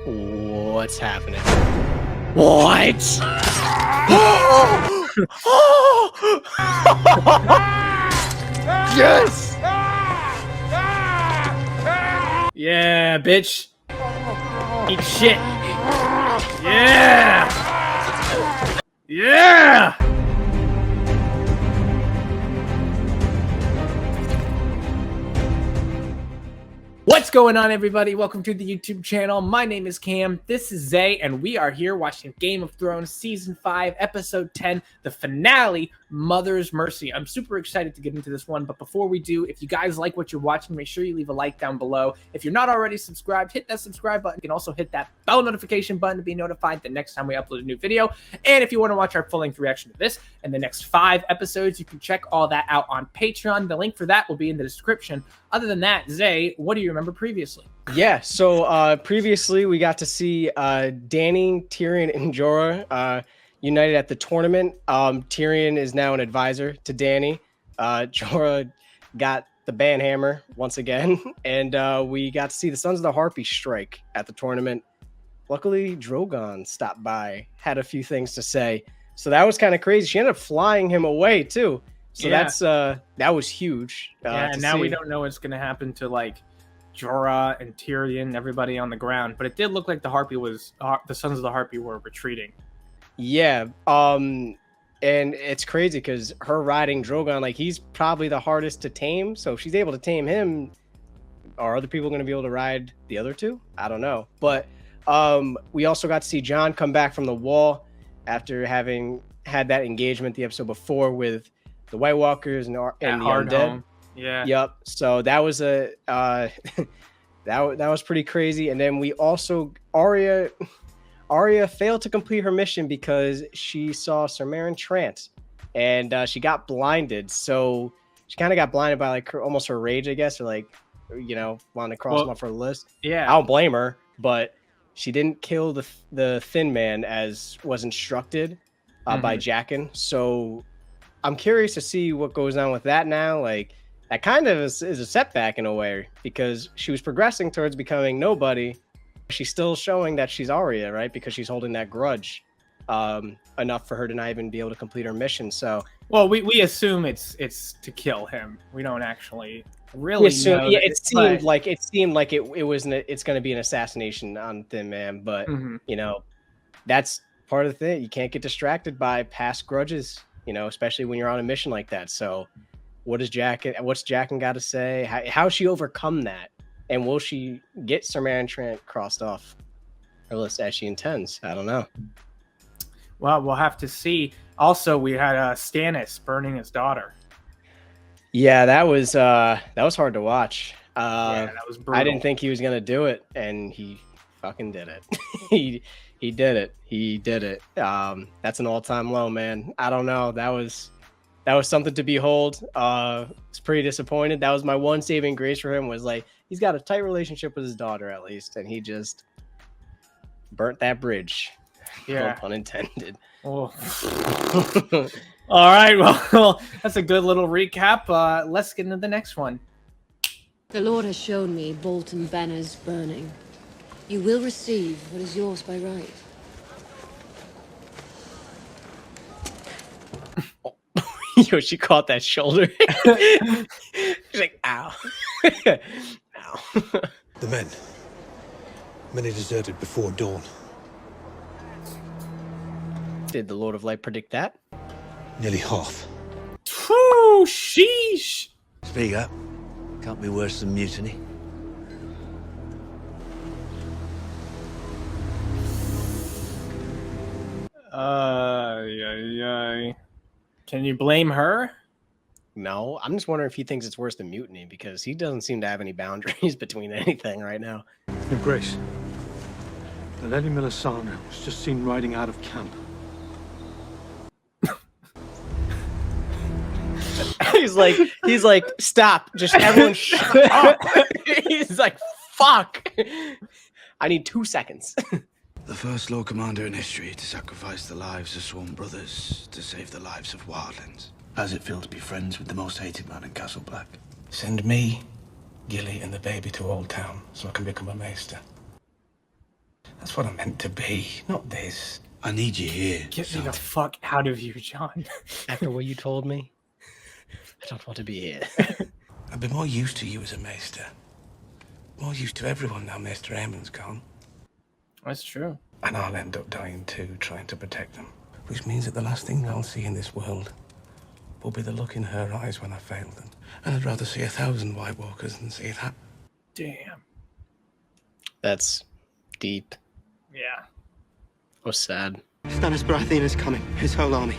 What's happening? What? Yes! Yeah, bitch. Eat shit. Yeah! Yeah! What's going on, everybody? Welcome to the YouTube channel. My name is Cam, this is Zay, and we are here watching Game of Thrones Season 5, Episode 10, the finale, Mother's Mercy. I'm super excited to get into this one, but before we do, if you guys like what you're watching, make sure you leave a like down below. If you're not already subscribed, hit that subscribe button. You can also hit that bell notification button to be notified the next time we upload a new video. And if you want to watch our full-length reaction to this and the next 5 episodes, you can check all that out on Patreon. The link for that will be in the description. Other than that, Zay, what do you remember previously? Yeah, so previously we got to see Dany, Tyrion, and Jorah united at the tournament. Tyrion is now an advisor to Dany. Jorah got the banhammer once again, and we got to see the Sons of the Harpy strike at the tournament. Luckily, Drogon stopped by, had a few things to say. So that was kind of crazy. She ended up flying him away, too. So Yeah. that was huge. Yeah, and now we don't know what's going to happen to, like, Jorah and Tyrion, everybody on the ground. But it did look like the Sons of the Harpy were retreating. Yeah, and it's crazy because her riding Drogon, like, he's probably the hardest to tame. So if she's able to tame him, are other people going to be able to ride the other two? I don't know. But we also got to see Jon come back from the wall after having had that engagement the episode before with the White Walkers and the undead. Yeah. Yep. So that was a that was pretty crazy. And then we also Arya failed to complete her mission because she saw Sir Meryn Trant, and she got blinded. So she kind of got blinded by like almost her rage, I guess, or like, you know, wanting to cross him off her list. Yeah. I don't blame her, but she didn't kill the Thin Man as was instructed by Jaqen. So I'm curious to see what goes on with that now. Like, that kind of is a setback in a way because she was progressing towards becoming nobody. She's still showing that she's Arya, right? Because she's holding that grudge enough for her to not even be able to complete her mission. So, well, we assume it's to kill him. We don't actually really know. Yeah, it seemed like it's going to be an assassination on Thin Man, but you know, that's part of the thing. You can't get distracted by past grudges, you know, especially when you're on a mission like that. So what's Jaqen got to say? How she overcome that? And will she get Sir Meryn Trant crossed off her list as she intends? I don't know. Well, we'll have to see. Also, we had Stannis burning his daughter. Yeah, that was hard to watch. Yeah, that was brutal. I didn't think he was gonna do it, and he fucking did it. He did it. He did it. That's an all-time low, man. I don't know. That was something to behold. It's pretty disappointed. That was my one saving grace for him, was like, he's got a tight relationship with his daughter at least, and he just burnt that bridge. Yeah, no pun intended. Oh. All right, well, that's a good little recap. Let's get into the next one. The Lord has shown me Bolton banners burning. You will receive what is yours by right. Yo, she caught that shoulder. She's like, ow. Ow. The men. Many deserted before dawn. Did the Lord of Light predict that? Nearly half. Whew, sheesh. Speak up. Can't be worse than mutiny. Can you blame her? No, I'm just wondering if he thinks it's worse than mutiny, because he doesn't seem to have any boundaries between anything right now. Your Grace, the Lady Melisandre was just seen riding out of camp. He's like, stop! Just everyone shut up! He's like, fuck! I need 2 seconds. The first Lord Commander in history to sacrifice the lives of sworn brothers to save the lives of wildlings. How's it feel to be friends with the most hated man in Castle Black? Send me, Gilly, and the baby to Old Town so I can become a maester. That's what I'm meant to be, not this. I need you here. Get me the fuck out of you, John. After what you told me, I don't want to be here. I'd be more used to you as a maester. More used to everyone now Maester Aemon's gone. That's true. And I'll end up dying too, trying to protect them. Which means that the last thing I'll see in this world will be the look in her eyes when I fail them. And I'd rather see 1,000 White Walkers than see that. Damn. That's deep. Yeah. Oh, sad. Stannis Baratheon is coming. His whole army.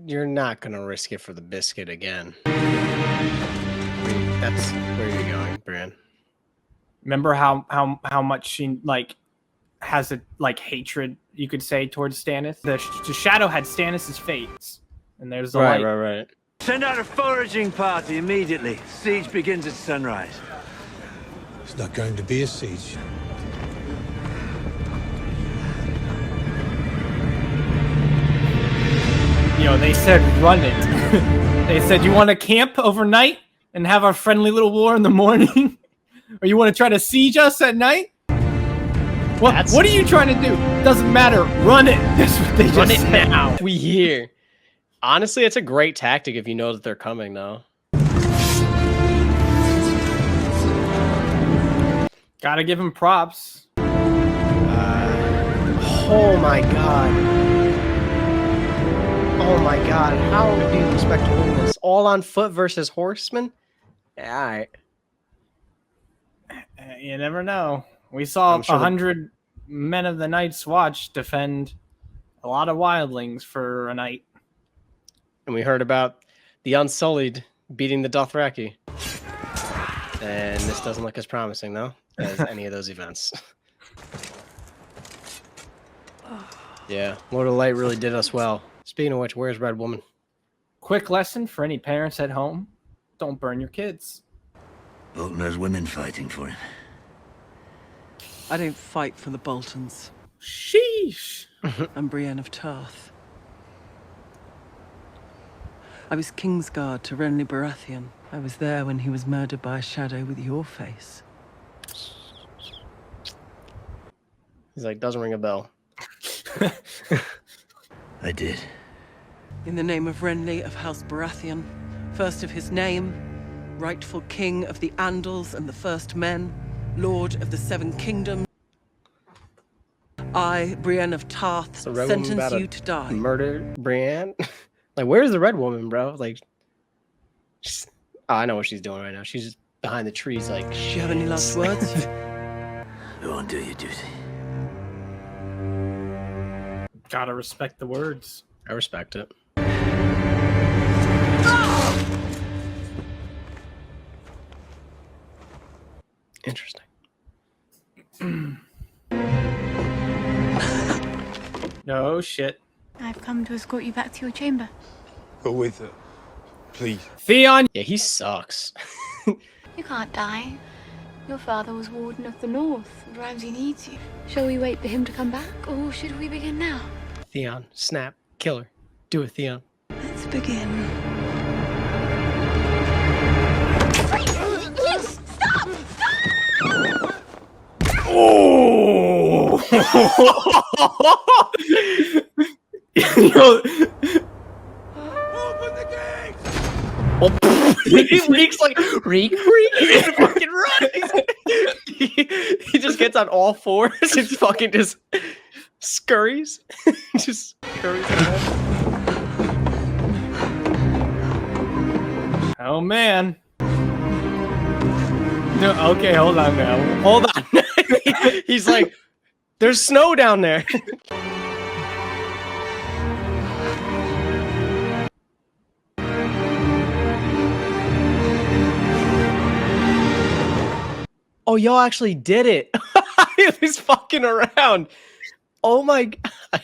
You're not gonna risk it for the biscuit again. That's where you're going, Bran. Remember how much she like has a like hatred, you could say, towards Stannis? The shadow had Stannis's face, and there's the light. Right. Send out a foraging party immediately. Siege begins at sunrise. It's not going to be a siege. You know, they said run it. They said, you want to camp overnight and have our friendly little war in the morning? Or you want to try to siege us at night? What are you trying to do? Doesn't matter. Run it. That's what they Run just it said. now. We here. Honestly, it's a great tactic if you know that they're coming now. Gotta give him props. Oh my god. Oh my god. How do you expect to win this? All on foot versus horsemen? Yeah, alright. You never know. We saw 100 men of the Night's Watch defend a lot of wildlings for a night. And we heard about the Unsullied beating the Dothraki. And this doesn't look as promising, though, as any of those events. Yeah, Lord of Light really did us well. Speaking of which, where's Red Woman? Quick lesson for any parents at home. Don't burn your kids. Bolton has women fighting for him. I don't fight for the Boltons. Sheesh. I'm Brienne of Tarth. I was Kingsguard to Renly Baratheon. I was there when he was murdered by a shadow with your face. He's like, doesn't ring a bell. I did. In the name of Renly of House Baratheon, first of his name, rightful king of the Andals and the First Men, lord of the Seven Kingdoms, I, Brienne of Tarth, sentence you to die. Murder Brienne? Like, where's the Red Woman, bro? Like, oh, I know what she's doing right now. She's just behind the trees, like, Do you have any last words? Go on, do your duty. Gotta respect the words. I respect it. Interesting. No shit. I've come to escort you back to your chamber. Go with her, please. Theon! Yeah, he sucks. You can't die. Your father was Warden of the North, and Ramsay needs you. Shall we wait for him to come back, or should we begin now? Theon, snap, killer. Do it, Theon. Let's begin. Stop! Oh! Open the gate! Reek's like, Reek, fucking run. He just gets on all fours and fucking just scurries. Just scurries ahead. Oh, man. No, okay, hold on now. Hold on. He's like, there's snow down there. Oh, y'all actually did it. He was fucking around. Oh my god.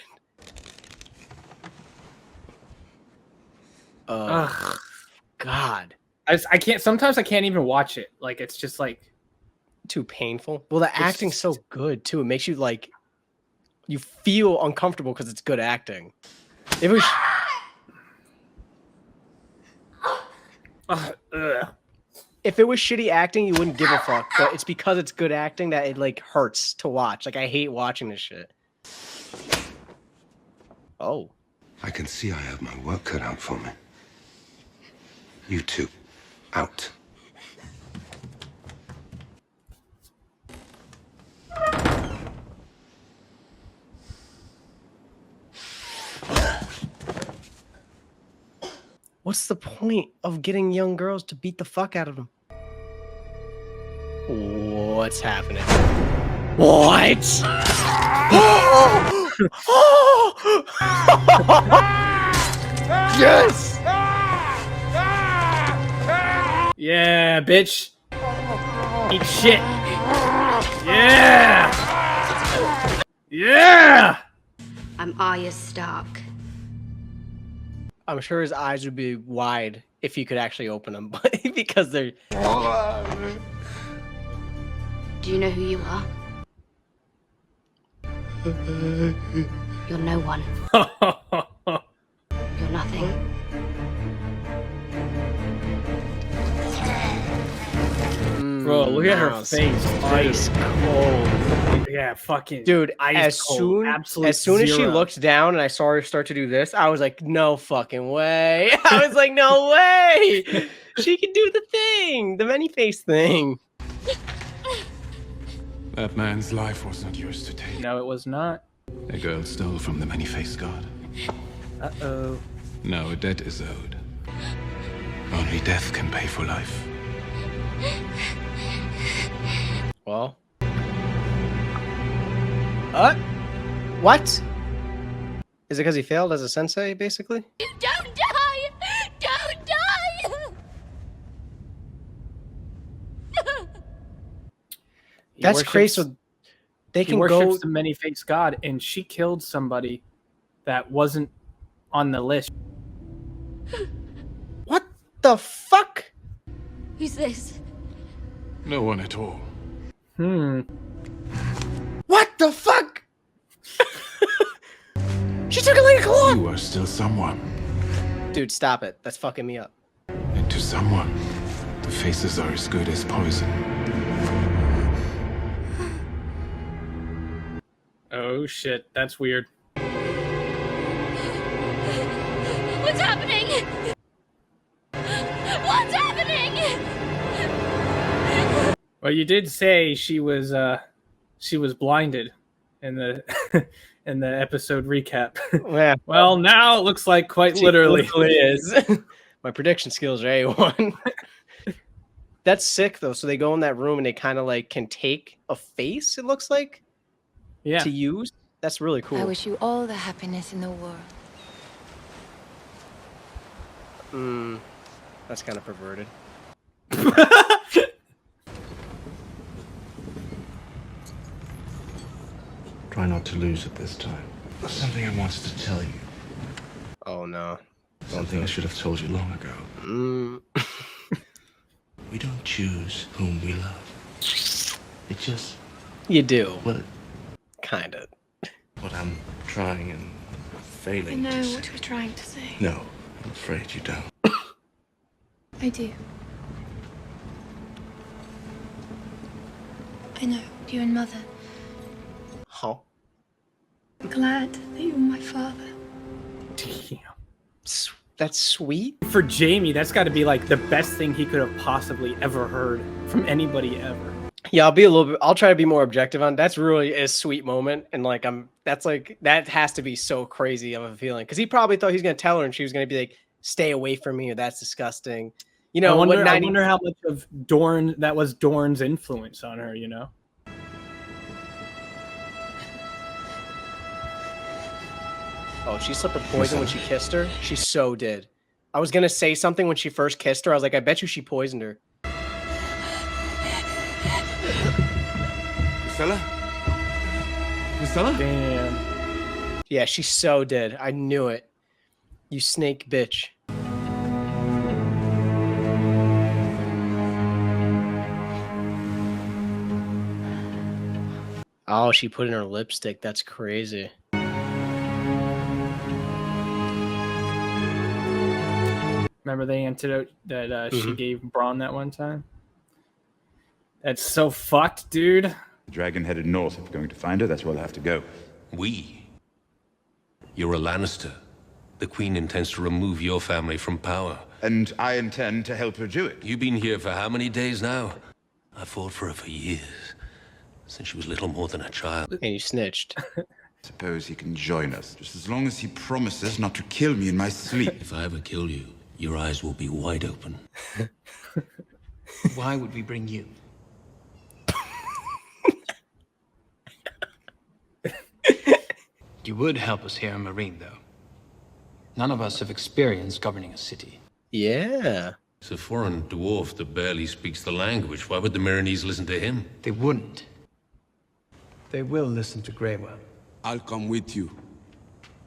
Oh god. I can't. Sometimes I can't even watch it. Like, it's just like too painful. Well, the acting's so good too. It makes you like, you feel uncomfortable because it's good acting. It was. If it was shitty acting, you wouldn't give a fuck. But it's because it's good acting that it like hurts to watch. Like I hate watching this shit. Oh. I can see I have my work cut out for me. You two, out. What's the point of getting young girls to beat the fuck out of them? What's happening? What? Yes! Yeah, bitch. Eat shit. Yeah! Yeah! I'm Arya Stark. I'm sure his eyes would be wide if he could actually open them, but because they're... Do you know who you are? You're no one. You're nothing. Bro, look at her face. Ice cold. Yeah, fucking dude. Ice cold. As soon as she looked down and I saw her start to do this, I was like, no fucking way. I was like, no way. She can do the thing, the many face thing. That man's life was not yours to take. No, it was not. A girl stole from the many-faced god. Uh-oh. Now a debt is owed. Only death can pay for life. Well. What? Is it because he failed as a sensei, basically? You don't die! Don't die! That's crazy. So they can worships go the many-faced god, and she killed somebody that wasn't on the list. What the fuck? Who's this? No one at all. What the fuck? She took a lady cloth. You are still someone. Dude, stop it. That's fucking me up. And to someone, the faces are as good as poison. Oh shit, that's weird. What's happening? What's happening? Well, you did say she was blinded in the in the episode recap. Yeah. Well, now it looks like quite literally is. My prediction skills are A1. That's sick though. So they go in that room and they kind of like can take a face, it looks like. Yeah. To use. That's really cool. I wish you all the happiness in the world. That's kind of perverted. Try not to lose it this time. There's something I wanted to tell you. Oh no. Something I should have told you long ago. We don't choose whom we love. It just... You do. Well, kind of. What I'm trying and I failing know to say. what you're trying to say. No, I'm afraid you don't. I do. I know, you and Mother. Huh? I'm glad that you're my father. Damn. That's sweet. For Jamie, that's got to be like the best thing he could have possibly ever heard from anybody ever. Yeah, I'll try to be more objective on. That's really a sweet moment, and like that has to be so crazy of a feeling because he probably thought he was gonna tell her and she was gonna be like, "Stay away from me," or "That's disgusting." You know, I wonder how much of that was Dorne's influence on her. You know. Oh, she slipped a poison when she kissed her. She so did. I was gonna say something when she first kissed her. I was like, I bet you she poisoned her. Marcella? Damn. Yeah, she so did. I knew it. You snake bitch. Oh, she put in her lipstick. That's crazy. Remember the antidote that she gave Braun that one time? That's so fucked, dude. The dragon headed north. If we're going to find her, that's where we'll have to go. We? You're a Lannister. The Queen intends to remove your family from power. And I intend to help her do it. You've been here for how many days now? I fought for her for years. Since she was little more than a child. And you snitched. Suppose he can join us, just as long as he promises not to kill me in my sleep. If I ever kill you, your eyes will be wide open. Why would we bring you? You would help us here in Marine, though. None of us have experience governing a city. Yeah. He's a foreign dwarf that barely speaks the language. Why would the Marinese listen to him? They wouldn't. They will listen to Greywell. I'll come with you.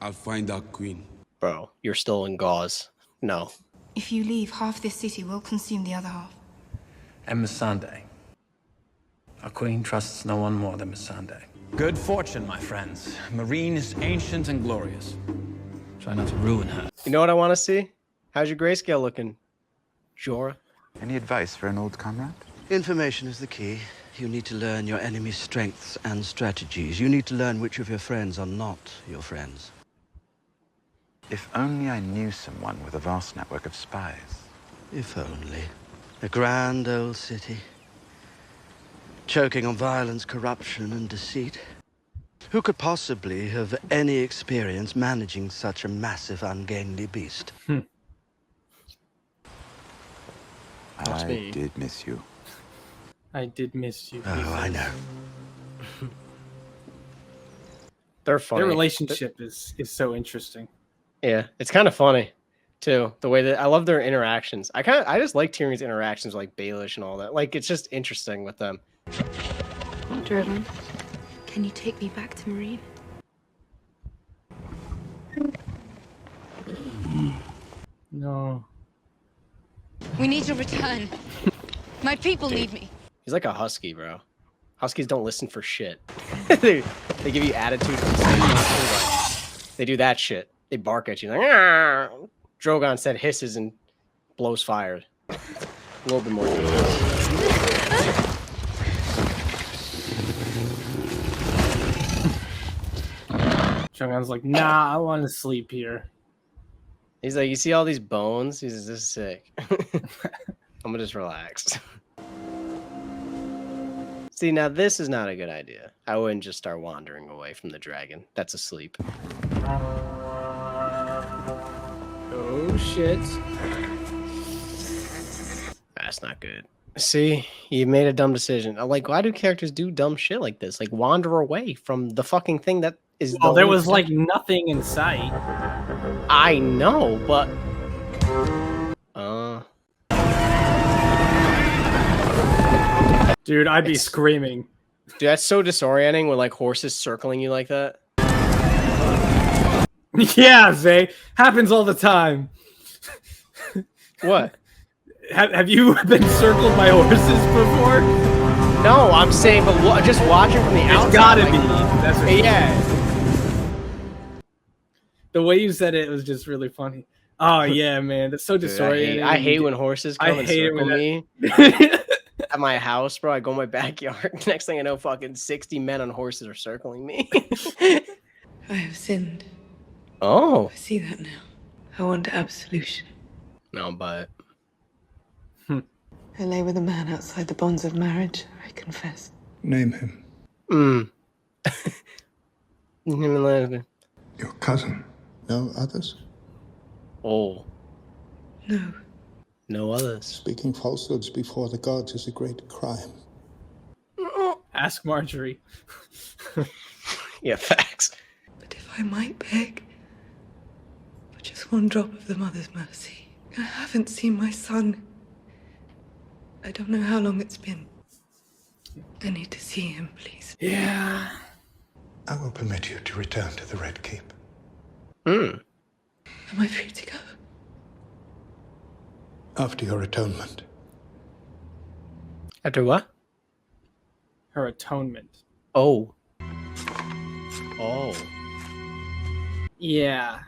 I'll find our queen. Bro, you're still in gauze. No. If you leave, half this city will consume the other half. And Missandei. Our queen trusts no one more than Missandei. Good fortune, my friends. Marine is ancient and glorious. Try not to ruin her. You know what I want to see? How's your grayscale looking, Jorah? Any advice for an old comrade? Information is the key. You need to learn your enemy's strengths and strategies. You need to learn which of your friends are not your friends. If only I knew someone with a vast network of spies. If only. A grand old city. Choking on violence, corruption, and deceit. Who could possibly have any experience managing such a massive, ungainly beast? I did miss you. I did miss you. Oh, I know. They're funny. Their relationship is so interesting. Yeah, it's kind of funny, too. The way that I love their interactions. I just like Tyrion's interactions with, like, Baelish and all that. Like, it's just interesting with them. Drogon, can you take me back to Marine? No. We need to return. My people need me. He's like a husky, bro. Huskies don't listen for shit. they give you attitude. They do that shit. They bark at you like, "Arr!" Drogon said hisses and blows fire. A little bit more detail. Drogon's like, nah, I want to sleep here. He's like, you see all these bones? He's just, this is sick. I'm gonna just relax. See, now this is not a good idea. I wouldn't just start wandering away from the dragon. That's asleep. Oh, shit. That's not good. See, you made a dumb decision. Like, why do characters do dumb shit like this? Like, wander away from the fucking thing that is... Well, there was, like, nothing in sight. I know, but... Dude, I'd be screaming. Dude, that's so disorienting with, like, horses circling you like that. Yeah, Zay. Happens all the time. What? Have you been circled by horses before? No, I'm saying, but just watching from the outside. It's gotta like, be. That's what yeah. The way you said it was just really funny. Oh, yeah, man. That's so disorienting. Dude, I hate when horses come and circle me. At my house, bro, I go in my backyard. Next thing I know, fucking 60 men on horses are circling me. I have sinned. Oh. I see that now. I want absolution. No, but... I lay with a man outside the bonds of marriage. I confess. Name him. Your cousin. No others? Oh. No. No others. Speaking falsehoods before the gods is a great crime. Ask Marjorie. Yeah, facts. But if I might beg for just one drop of the mother's mercy. I haven't seen my son. I don't know how long it's been. I need to see him, please. Yeah. I will permit you to return to the Red Keep. Am I free to go? After your atonement. After what? Her atonement. Oh. Oh. Yeah.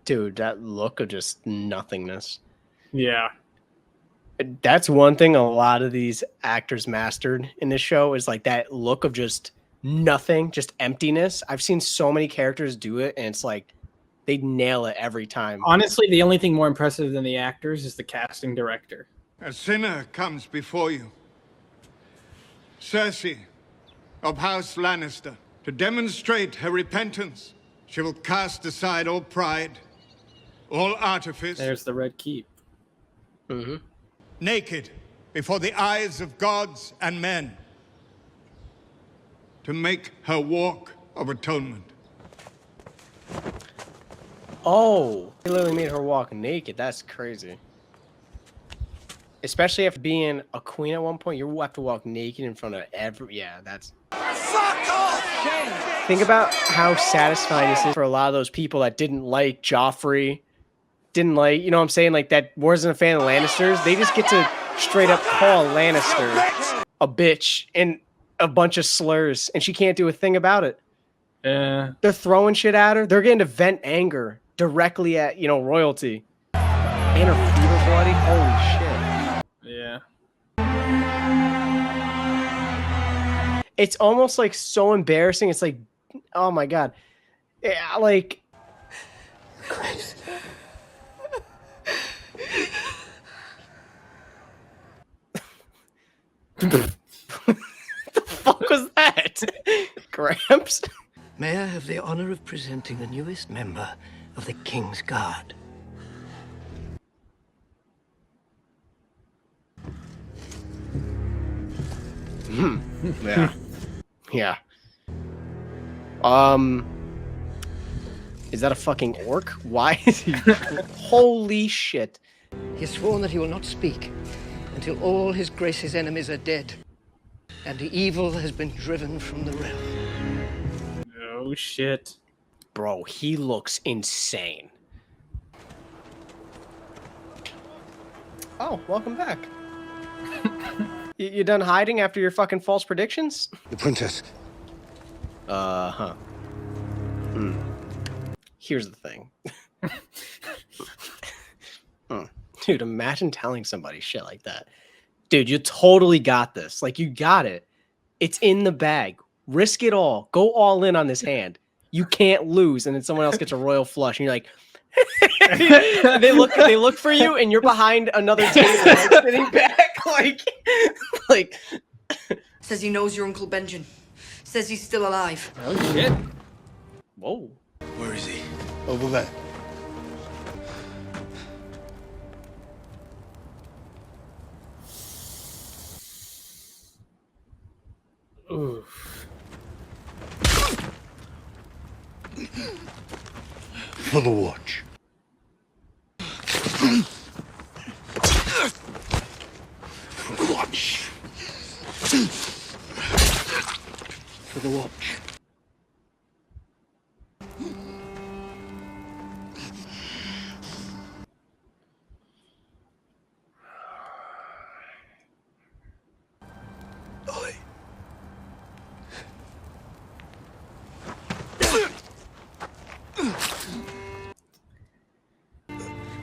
Dude, that look of just nothingness. Yeah. That's one thing a lot of these actors mastered in this show is like that look of just nothing, just emptiness. I've seen so many characters do it, and it's like they nail it every time. Honestly, the only thing more impressive than the actors is the casting director. A sinner comes before you. Cersei of House Lannister. To demonstrate her repentance, she will cast aside all pride, all artifice. There's the Red Keep. Mm-hmm. Naked before the eyes of gods and men. To make her walk of atonement. Oh, he literally made her walk naked. That's crazy. Especially after being a queen at one point, you have to walk naked in front of every. Yeah, that's. Fuck off! Think about how satisfying this is for a lot of those people that didn't like Joffrey, didn't like, you know what I'm saying, like that wasn't a fan of Lannisters. They just get to straight up call Lannister a bitch and a bunch of slurs, and she can't do a thing about it. Yeah. They're throwing shit at her. They're getting to vent anger directly at, you know, royalty. And her fever bloody. Holy shit. Yeah. It's almost like so embarrassing. It's like, oh my God. Yeah, like. Christ. The fuck was that? Gramps? May I have the honor of presenting the newest member of the King's Guard? Yeah. Yeah. Is that a fucking orc? Why is he? Holy shit. He has sworn that he will not speak until all his grace's enemies are dead and the evil has been driven from the realm. Oh shit. Bro, he looks insane. Oh, welcome back. You done hiding after your fucking false predictions? The princess. Uh-huh. Here's the thing. Dude, imagine telling somebody shit like that. Dude, you totally got this. Like, you got it. It's in the bag. Risk it all. Go all in on this hand. You can't lose. And then someone else gets a royal flush, and you're like, they look for you, and you're behind another table, like, sitting back, like. Says he knows your Uncle Benjen. Says he's still alive. Oh shit! Whoa. Where is he? Over there. Oof. For the watch. For the watch. For the watch.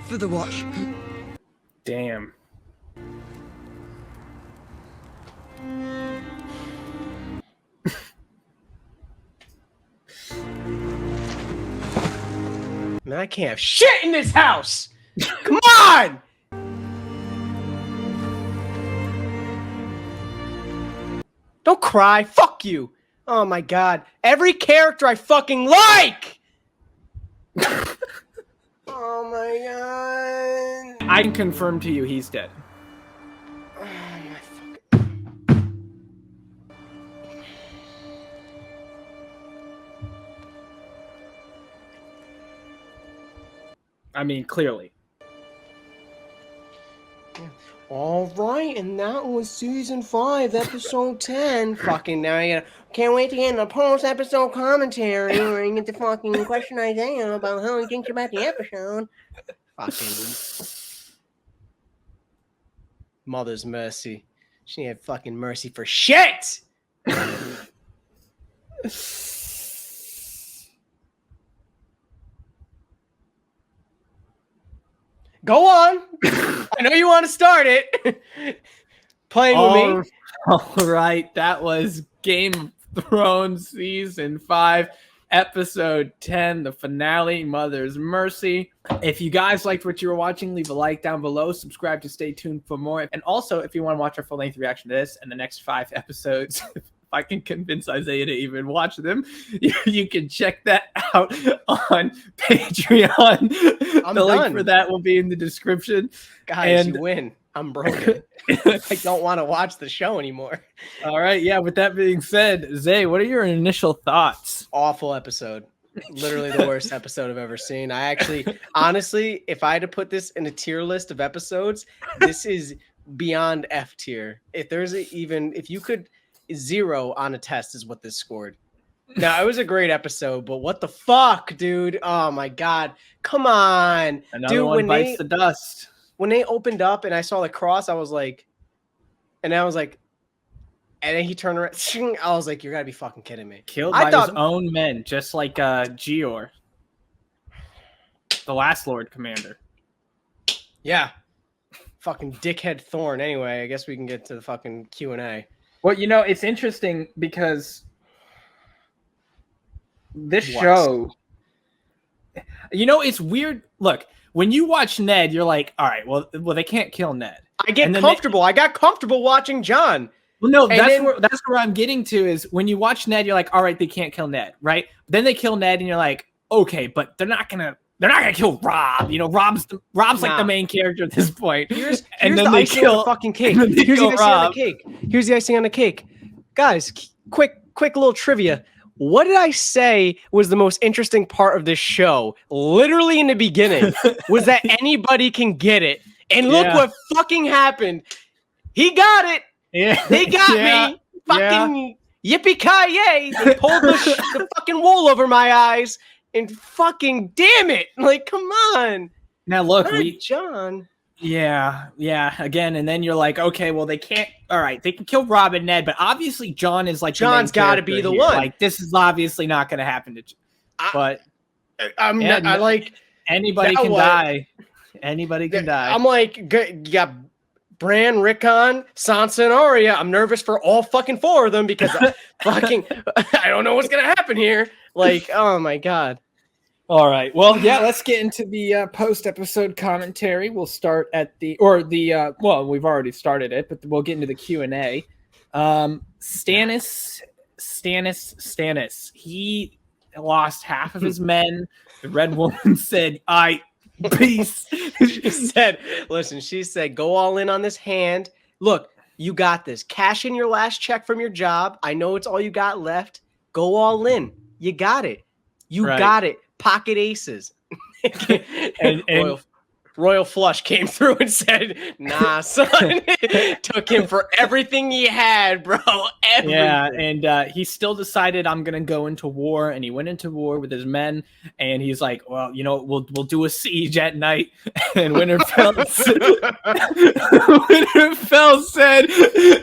For the watch. Damn. Man, I can't have shit in this house. Come on. Don't cry. Fuck you. Oh my God. Every character I fucking like. Oh my God. I can confirm to you he's dead. Oh my fucking. I mean, clearly. All right, and that was season 5, episode 10. Fucking now you can't wait to get in the post-episode commentary where you get to fucking question Isaiah about how he thinks about the episode. Fucking mother's mercy. She had fucking mercy for shit. Go on. I know you want to start it. Playing with me. All right, that was Game of Thrones Season 5, Episode 10, the finale, Mother's Mercy. If you guys liked what you were watching, leave a like down below. Subscribe to stay tuned for more. And also, if you want to watch our full-length reaction to this and the next 5 episodes, if I can convince Isaiah to even watch them, you can check that out on Patreon. The link for that will be in the description. Guys, you win. I'm broken. I don't want to watch the show anymore. All right. Yeah. With that being said, Zay, what are your initial thoughts? Awful episode. Literally the worst episode I've ever seen. I actually, honestly, if I had to put this in a tier list of episodes, this is beyond F tier. If there's if you could 0 on a test is what this scored. Now, it was a great episode, but what the fuck, dude? Oh my God. Come on. Another one bites the dust. When they opened up and I saw the cross, I was like, and then he turned around. I was like, you gotta be fucking kidding me. Killed by his own men, just like Gior, the last Lord Commander. Yeah. Fucking dickhead Thorn. Anyway, I guess we can get to the fucking Q&A. Well, you know, it's interesting because this show, you know, it's weird. Look, when you watch Ned, you're like, all right, well, they can't kill Ned. I get comfortable. I got comfortable watching John. Well, no, that's where I'm getting to is when you watch Ned, you're like, all right, they can't kill Ned, right? Then they kill Ned, and you're like, okay, but they're not gonna kill Rob. You know, Rob's like the main character at this point. Here's the icing on the fucking cake. Here's the icing on the cake. Here's the icing on the cake. Guys, quick little trivia. What did I say was the most interesting part of this show? Literally in the beginning was that anybody can get it. And look what fucking happened. He got it. Yeah. They got me. Fucking yippee-ki-yay. They pulled the fucking wool over my eyes. And fucking damn it. Like, come on. Now look, John. Yeah, again, and then you're like, okay, well, they can't. All right, they can kill Rob and Ned, but obviously John is like John's got to be the one. Like, this is obviously not going to happen to. But I like anybody can die. Anybody can die. I'm like, you got Bran, Rickon, Sansa, and Arya. I'm nervous for all fucking 4 of them because I don't know what's gonna happen here. Like, oh my God. All right. Well, yeah, let's get into the post-episode commentary. We'll start at well, we've already started it, but we'll get into the Q&A. Stannis. He lost half of his men. The Red Woman said, peace. She said, go all in on this hand. Look, you got this. Cash in your last check from your job. I know it's all you got left. Go all in. You got it. You got it. Pocket aces. and Royal Flush came through and said, nah, son. Took him for everything he had, bro. Everything. Yeah, and he still decided I'm going to go into war, and he went into war with his men, and he's like, well, you know, we'll do a siege at night. And Winterfell said,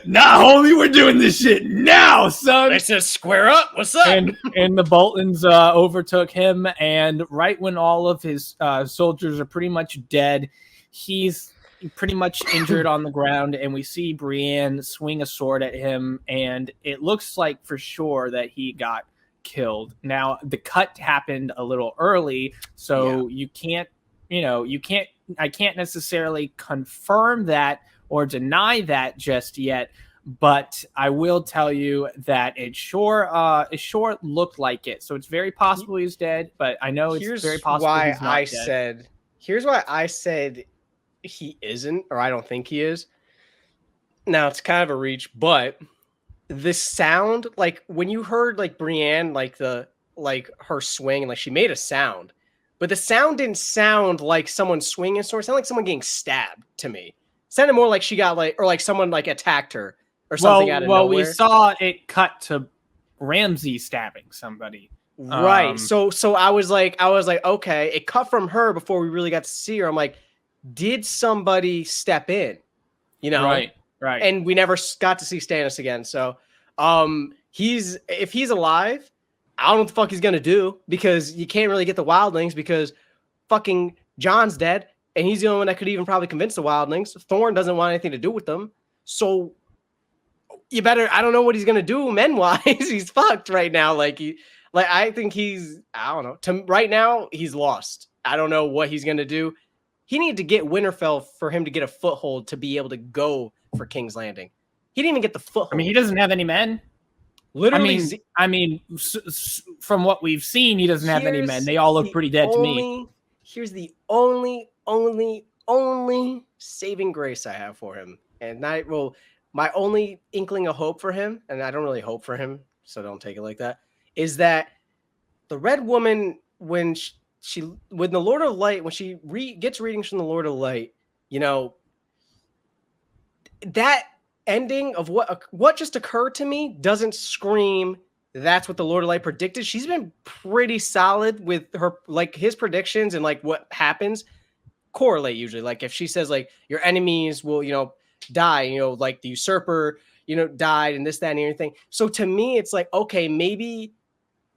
nah, homie, we're doing this shit now, son. Let's just square up. What's up? And the Boltons overtook him, and right when all of his soldiers are pretty much dead, he's pretty much injured on the ground, and we see Brienne swing a sword at him, and it looks like for sure that he got killed. Now, the cut happened a little early, so I can't necessarily confirm that or deny that just yet, but I will tell you that it sure looked like it. So it's very possible he's dead, but I know it's very possible he's not dead. Here's why I said he isn't, or I don't think he is. Now, it's kind of a reach, but the sound, like when you heard like Brienne, like her swing, and like she made a sound, but the sound didn't sound like someone swinging a sword. It sounded like someone getting stabbed to me. It sounded more like she got or like someone like attacked her or something out of nowhere. Well, we saw it cut to Ramsay stabbing somebody. Right. So I was like, okay, it cut from her before we really got to see her. I'm like, did somebody step in? You know? Right. And we never got to see Stannis again. So if he's alive, I don't know what the fuck he's gonna do, because you can't really get the wildlings because fucking John's dead. and he's the only one that could even probably convince the wildlings. Thorn doesn't want anything to do with them. So you better, I don't know what he's going to do men-wise. He's fucked right now. I think I don't know. Right now, he's lost. I don't know what he's going to do. He needed to get Winterfell for him to get a foothold to be able to go for King's Landing. He didn't even get the foothold. I mean, he doesn't have any men. Literally. From what we've seen, he doesn't have any men. They all look pretty dead to me. Here's the only saving grace I have for him. And my only inkling of hope for him, and I don't really hope for him, so don't take it like that, is that the Red Woman, when the Lord of Light, when she gets readings from the Lord of Light, you know, that ending of what just occurred to me doesn't scream that's what the Lord of Light predicted. She's been pretty solid with her, like, his predictions, and like what happens correlate usually. Like if she says like your enemies will, you know, die, you know, like the usurper, you know, died and this, that, and everything. So to me, it's like, okay, maybe,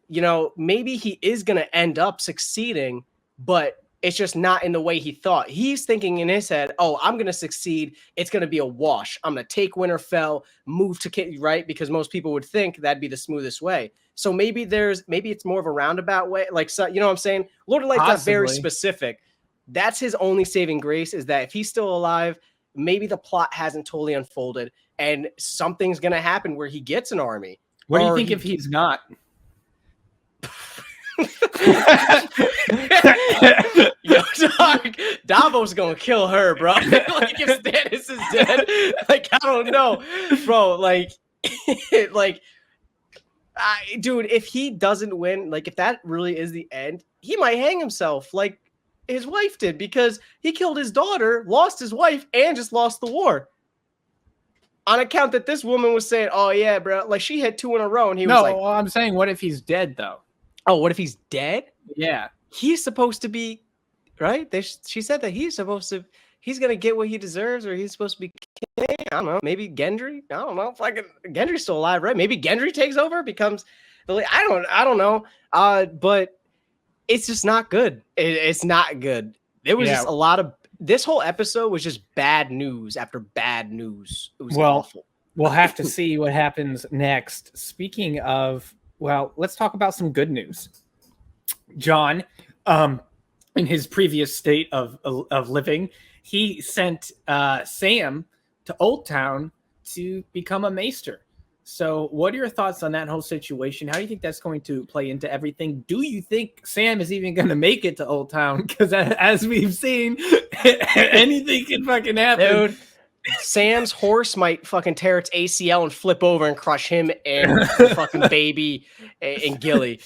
you know, maybe he is going to end up succeeding, but it's just not in the way he thought. He's thinking in his head, oh, I'm going to succeed. It's going to be a wash. I'm going to take Winterfell, move to right, because most people would think that'd be the smoothest way. So maybe it's more of a roundabout way. Like, so, you know what I'm saying? Lord of Light's not very specific. That's his only saving grace, is that if he's still alive, maybe the plot hasn't totally unfolded and something's going to happen where he gets an army. What do you think if he's not? Yo, dog, Davos gonna kill her, bro. Like if Stannis is dead, like I don't know, bro. Like, dude, if he doesn't win, like if that really is the end, he might hang himself, like his wife did, because he killed his daughter, lost his wife, and just lost the war. On account that this woman was saying, "Oh yeah, bro," like she had 2 in a row, and he was like, "No, I'm saying, what if he's dead though?" Oh, what if he's dead? Yeah. He's supposed to be, right? She said that he's going to get what he deserves, or he's supposed to be king. I don't know. Maybe Gendry? I don't know. Fucking Gendry's still alive, right? Maybe Gendry takes over, becomes I don't know. But it's just not good. It's not good. There was just a lot of, this whole episode was just bad news after bad news. It was awful. We'll have to see what happens next. Speaking of, well, let's talk about some good news. Jon, in his previous state of living, he sent Sam to Old Town to become a maester. So what are your thoughts on that whole situation? How do you think that's going to play into everything? Do you think Sam is even going to make it to Old Town? Because as we've seen, anything can fucking happen. Dude, Sam's horse might fucking tear its ACL and flip over and crush him and the fucking baby and Gilly.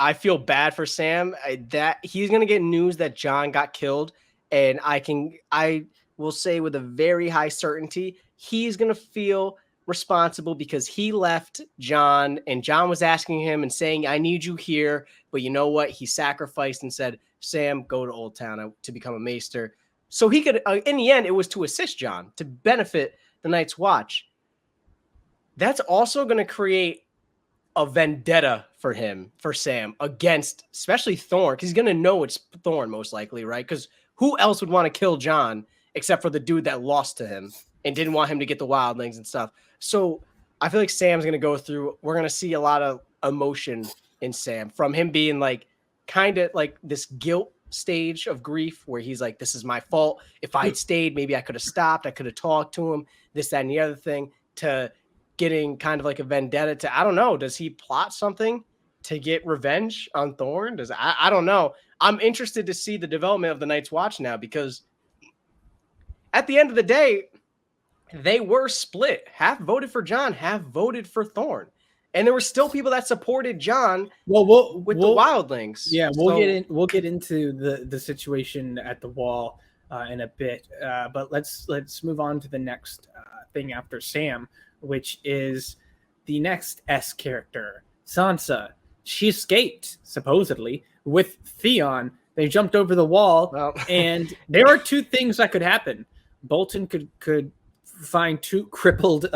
I feel bad for Sam. That he's gonna get news that Jon got killed, and I will say with a very high certainty he's gonna feel responsible because he left Jon, and Jon was asking him and saying, "I need you here," but you know what? He sacrificed and said, "Sam, go to Old Town to become a maester." So he could, in the end, it was to assist Jon, to benefit the Night's Watch. That's also going to create a vendetta for Sam, against especially Thorn, because he's going to know it's Thorn most likely, right? Because who else would want to kill Jon except for the dude that lost to him and didn't want him to get the wildlings and stuff? So I feel like Sam's going to go through, we're going to see a lot of emotion in Sam, from him being like kind of like this guilt stage of grief where he's like, this is my fault. If I had stayed, maybe I could have stopped. I could have talked to him, this, that, and the other thing, to getting kind of like a vendetta to, I don't know, does he plot something to get revenge on Thorn? I don't know. I'm interested to see the development of the Night's Watch now, because at the end of the day, they were split. Half voted for Jon, half voted for Thorn. And there were still people that supported Jon with the wildlings. Yeah, we'll get into the situation at the wall in a bit. But let's move on to the next thing after Sam, which is the next S character, Sansa. She escaped, supposedly, with Theon. They jumped over the wall, and there are 2 things that could happen. Bolton could find 2 crippled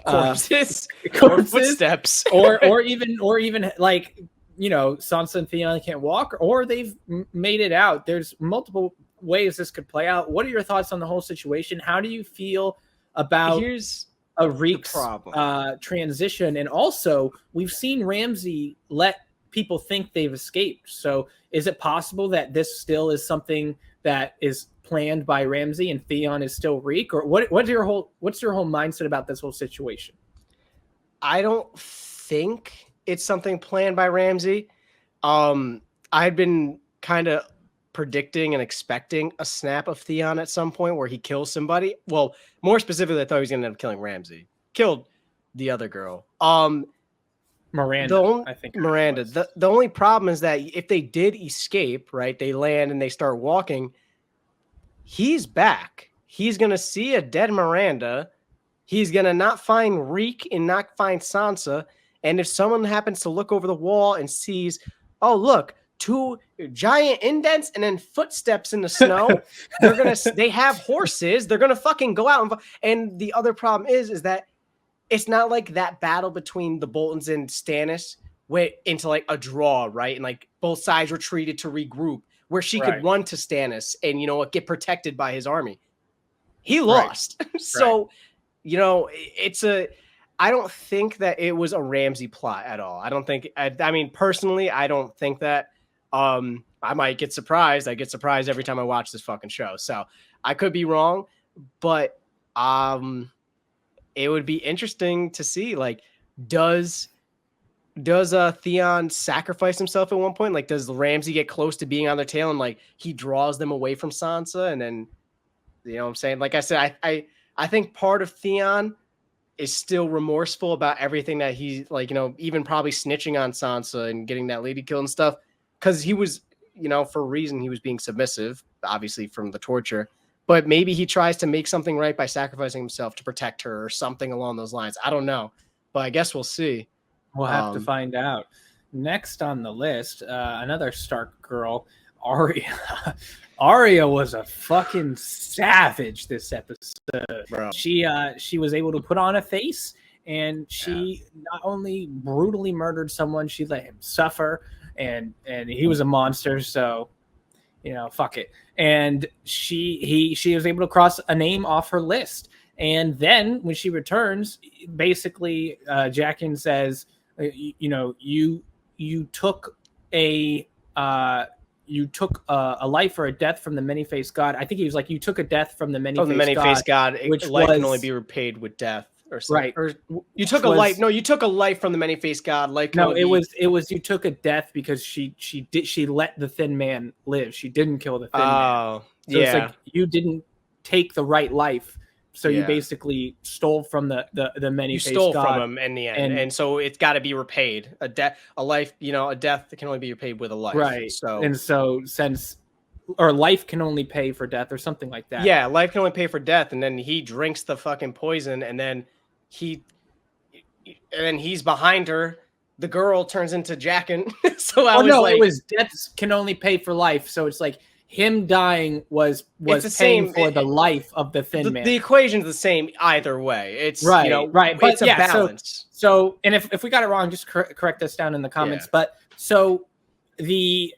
corpses or footsteps, or even like you know, Sansa and Theon can't walk, or they've made it out. There's multiple ways this could play out. What are your thoughts on the whole situation? How do you feel about a Reek's transition? And also, we've seen Ramsay let people think they've escaped. So is it possible that this still is something that is planned by Ramsay and Theon is still Reek? Or what's your whole mindset about this whole situation? I don't think it's something planned by Ramsay. I'd been kind of predicting and expecting a snap of Theon at some point where he kills somebody. Well, more specifically, I thought he was going to end up killing Ramsay. Killed the other girl. Miranda, I think. Miranda. The only problem is that if they did escape, right, they land and they start walking, he's back. He's going to see a dead Miranda. He's going to not find Reek and not find Sansa. And if someone happens to look over the wall and sees, oh, look, 2 giant indents and then footsteps in the snow, they have horses. They're going to fucking go out. And the other problem is that it's not like that battle between the Boltons and Stannis went into like a draw, right? And like both sides retreated to regroup where she could run to Stannis and, you know, get protected by his army. He lost. So, you know, I don't think that it was a Ramsay plot at all. I don't think, I mean, personally, I don't think that. I might get surprised. I get surprised every time I watch this fucking show. So I could be wrong, but it would be interesting to see, like, does Theon sacrifice himself at one point? Like, does Ramsay get close to being on their tail and like he draws them away from Sansa? And then, you know what I'm saying? Like I said, I think part of Theon is still remorseful about everything that he, like, you know, even probably snitching on Sansa and getting that lady killed and stuff. Because he was, you know, for a reason he was being submissive, obviously from the torture. But maybe he tries to make something right by sacrificing himself to protect her or something along those lines. I don't know. But I guess we'll see. We'll have to find out. Next on the list, another Stark girl, Arya. Arya was a fucking savage this episode. Bro. She was able to put on a face, and she not only brutally murdered someone, she let him suffer. And he was a monster, so, you know, fuck it. And she was able to cross a name off her list. And then when she returns, basically, Jaqen says, you know, you took a life or a death from the many-faced god. I think he was like, you took a death from the many-faced god, which life can only be repaid with death. Or something. Right. Or you took a life. No, you took a life from the many-faced god. Like, no, it was you took a death because she let the thin man live. She didn't kill the thin man. So it's like you didn't take the right life. So you basically stole from the many-faced god. You stole from him in the end. And so it's got to be repaid. A life, you know, a death that can only be repaid with a life. Right. So life can only pay for death or something like that. Yeah, life can only pay for death. And then he drinks the fucking poison, and then he's behind her. The girl turns into Jaqen. So it was death can only pay for life. So it's like him dying was paying for the life of the thin man. The equation's the same either way. It's right, you know, right. But it's a balance. So and if we got it wrong, just correct us down in the comments. Yeah. But so the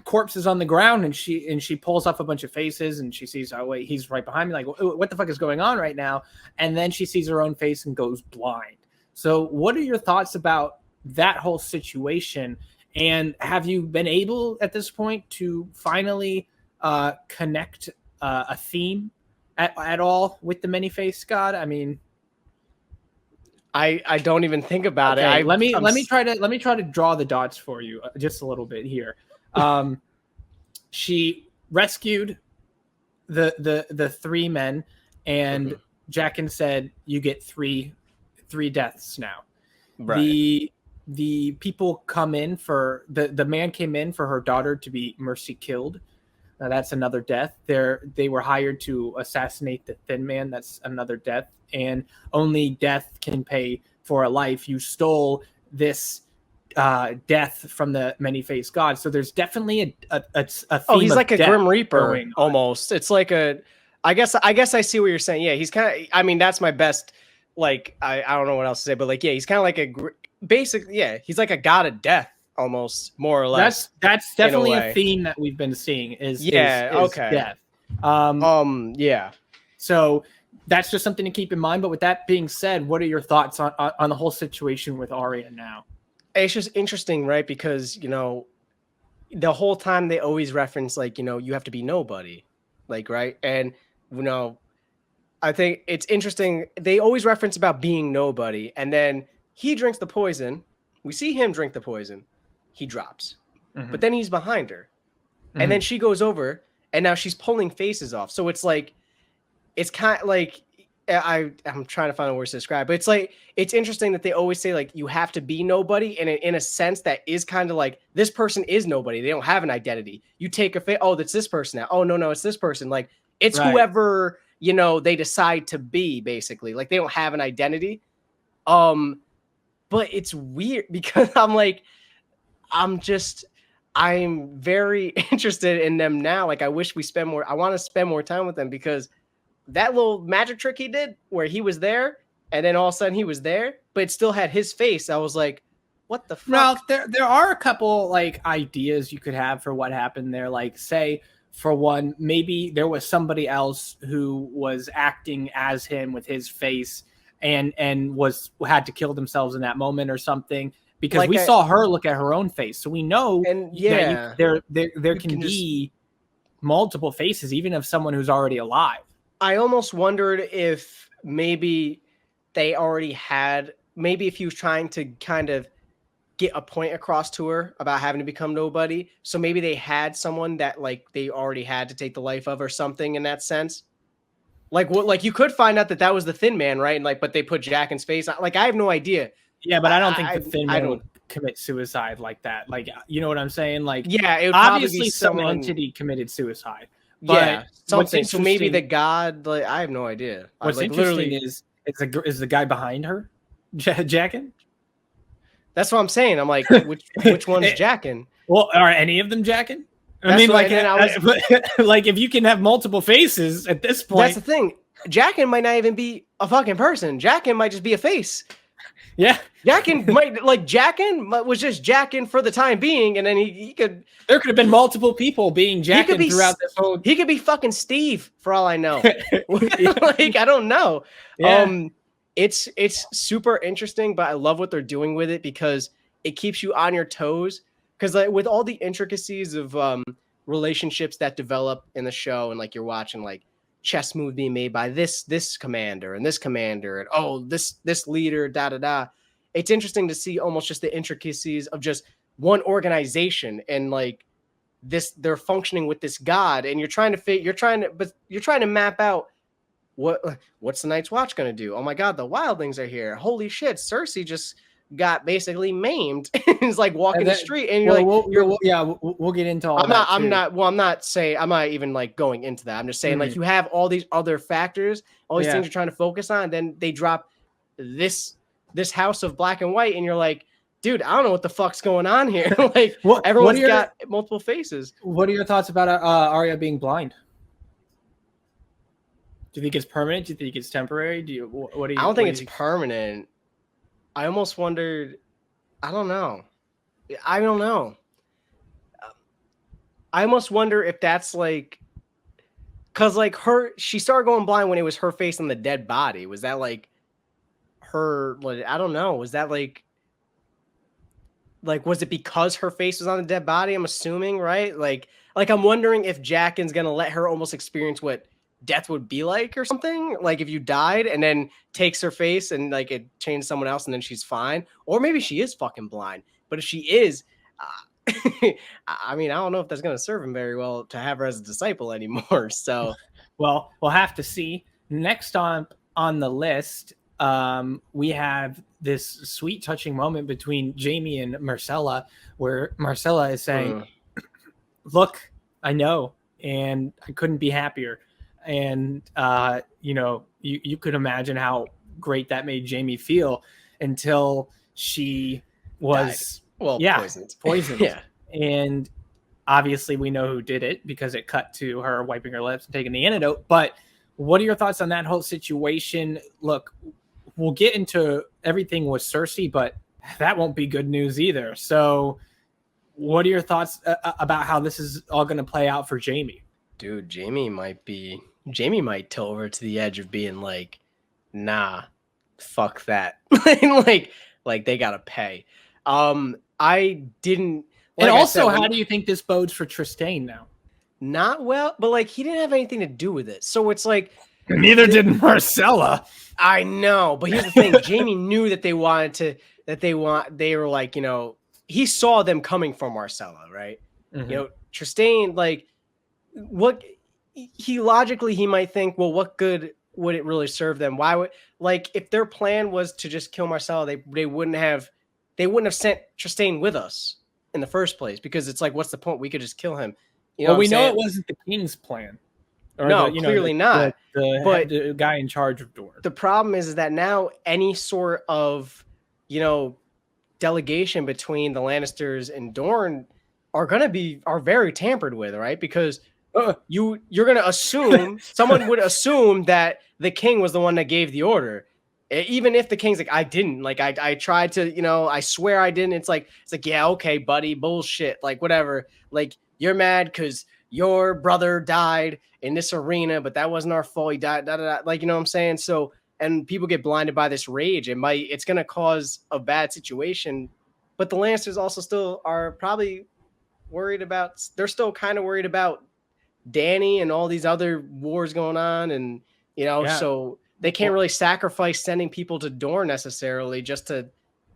corpse is on the ground, and she pulls off a bunch of faces, and she sees, oh wait, he's right behind me, like, what the fuck is going on right now? And then she sees her own face and goes blind. So what are your thoughts about that whole situation? And have you been able at this point to finally connect a theme at all with the many-faced god? I mean, I don't even think about it. Let me try to draw the dots for you just a little bit here. She rescued the 3 men, and Jaqen said, you get three deaths now. Right. The people come in for the man came in for her daughter to be mercy killed. That's another death. They were hired to assassinate the thin man. That's another death. And only death can pay for a life. You stole this death from the many-faced god. So there's definitely a theme. He's like a Grim Reaper almost. It's like I guess I see what you're saying. Yeah, he's kind of, I mean, that's my best like I don't know what else to say, but like, yeah, he's kind of like he's like a god of death almost, more or less. That's definitely a theme that we've been seeing is okay. death. Yeah. So that's just something to keep in mind. But with that being said, what are your thoughts on the whole situation with Arya now? It's just interesting, right? Because, you know, the whole time they always reference, like, you know, you have to be nobody, like, right? And, you know, I think it's interesting. They always reference about being nobody. And then he drinks the poison. We see him drink the poison. He drops. But then he's behind her. And then she goes over and now she's pulling faces off. So it's like, it's kind of like, I'm trying to find the words to describe, but it's like, it's interesting that they always say like, you have to be nobody. And in a sense that is kind of like, this person is nobody. They don't have an identity. You take a face. Oh, that's this person now. Oh, no, it's this person. Like it's whoever, you know, they decide to be basically. Like they don't have an identity. But it's weird because I'm very interested in them now. Like I wish I want to spend more time with them because that little magic trick he did where he was there and then all of a sudden he was there, but it still had his face. I was like, what the fuck? Well, there are a couple like ideas you could have for what happened there. Like say for one, maybe there was somebody else who was acting as him with his face and had to kill themselves in that moment or something. Because like we saw her look at her own face. So we know that there can be multiple faces, even of someone who's already alive. I almost wondered if maybe they already had, maybe if he was trying to kind of get a point across to her about having to become nobody. So maybe they had someone that like they already had to take the life of or something in that sense. Like what, like you could find out that was the Thin Man, right? And like, but they put Jaqen's face on. Like I have no idea. Yeah, but I don't think the Thin Man would commit suicide like that. Like, you know what I'm saying? Like, yeah, it would obviously be some someone... entity committed suicide. Yeah, something. So maybe the god. Like, I have no idea. What's interesting is the guy behind her, Jaqen. That's what I'm saying. I'm like, which one's Jaqen? Well, are any of them Jaqen? I mean, like, like if you can have multiple faces at this point, that's the thing. Jaqen might not even be a fucking person. Jaqen might just be a face. Yeah, Jaqen was just Jaqen for the time being, and then he could. There could have been multiple people being Jaqen throughout this whole. He could be fucking Steve for all I know. Like I don't know. Yeah. It's super interesting, but I love what they're doing with it because it keeps you on your toes. Because like with all the intricacies of relationships that develop in the show, and like you're watching like chess move being made by this commander and this commander and this leader, it's interesting to see almost just the intricacies of just one organization and like this they're functioning with this god, and you're trying to map out what's the Night's Watch going to do. Oh my god, the wildlings are here. Holy shit, Cersei just got basically maimed. It's like walking the street, and you're we'll get into all that. I'm not even like going into that. I'm just saying like you have all these other factors, all these things you're trying to focus on, and then they drop this house of black and white, and you're like, dude, I don't know what the fuck's going on here. Like everyone's got multiple faces. What are your thoughts about Arya being blind? Do you think it's permanent? Do you think it's temporary? I don't think it's permanent. I almost wondered. I don't know. I almost wonder if that's like, cause like she started going blind when it was her face on the dead body. Was that like her? Like, I don't know. Was that like was it because her face was on the dead body? I'm assuming, right? Like I'm wondering if Jaqen's gonna let her almost experience what death would be like or something, like if you died and then takes her face and like it changed someone else and then she's fine, or maybe she is fucking blind. But if she is, I mean, I don't know if that's going to serve him very well to have her as a disciple anymore. So, well, we'll have to see. Next on the list, we have this sweet, touching moment between Jaime and Marcella, where Marcella is saying, "Look, I know, and I couldn't be happier." And, you know, you could imagine how great that made Jaime feel until she was poisoned. Yeah. And obviously we know who did it because it cut to her wiping her lips and taking the antidote. But what are your thoughts on that whole situation? Look, we'll get into everything with Cersei, but that won't be good news either. So what are your thoughts about how this is all going to play out for Jaime? Dude, Jaime might tilt over to the edge of being like, nah, fuck that. like they gotta pay. I didn't. And also, how do you think this bodes for Trystane now? Not well, but like he didn't have anything to do with it. So it's like neither did Marcella. I know, but here's the thing: Jaime knew that they wanted to. They were like, he saw them coming from Marcella, right? Mm-hmm. Trystane, like, what he might think, well, what good would it really serve them? Why would, like, if their plan was to just kill Marcella, they wouldn't have sent Trystane with us in the first place, because it's like, what's the point? We could just kill him. Well, we know it wasn't the king's plan. Or no, clearly not. But the guy in charge of Dorne. The problem is that now any sort of, delegation between the Lannisters and Dorne are very tampered with, right? Because you're gonna assume someone would assume that the king was the one that gave the order, even if the king's like, I didn't. Like I tried to, I swear I didn't. It's like yeah, okay, buddy, bullshit, like whatever. Like you're mad because your brother died in this arena, but that wasn't our fault. He died. Like, you know what I'm saying? So, and people get blinded by this rage. It's going to cause a bad situation. But the Lannisters also still are probably worried about, they're still kind of worried about Dany and all these other wars going on. And, so they can't really sacrifice sending people to Dorne necessarily just to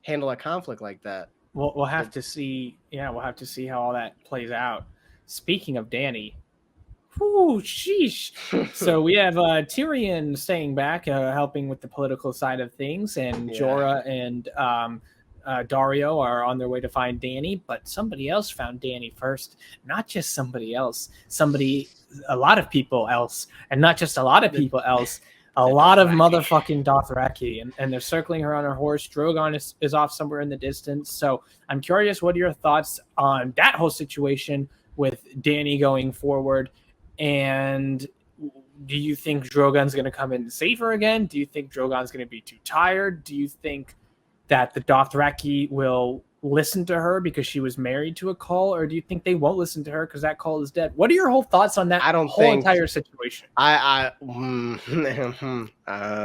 handle a conflict like that. We'll have to see. Yeah, we'll have to see how all that plays out. Speaking of Dany, whoo, sheesh. So we have Tyrion staying back, helping with the political side of things, and Jorah and Dario are on their way to find Dany, but somebody else found Dany first. Not just somebody else, a lot of people else, and not just a lot of people else. A lot of motherfucking Dothraki, and they're circling her on her horse. Drogon is off somewhere in the distance. So I'm curious, what are your thoughts on that whole situation with Dany going forward? And do you think Drogon's going to come in and save her again? Do you think Drogon's going to be too tired? Do you think that the Dothraki will listen to her because she was married to a Cull, or do you think they won't listen to her because that Cull is dead? What are your whole thoughts on that entire situation?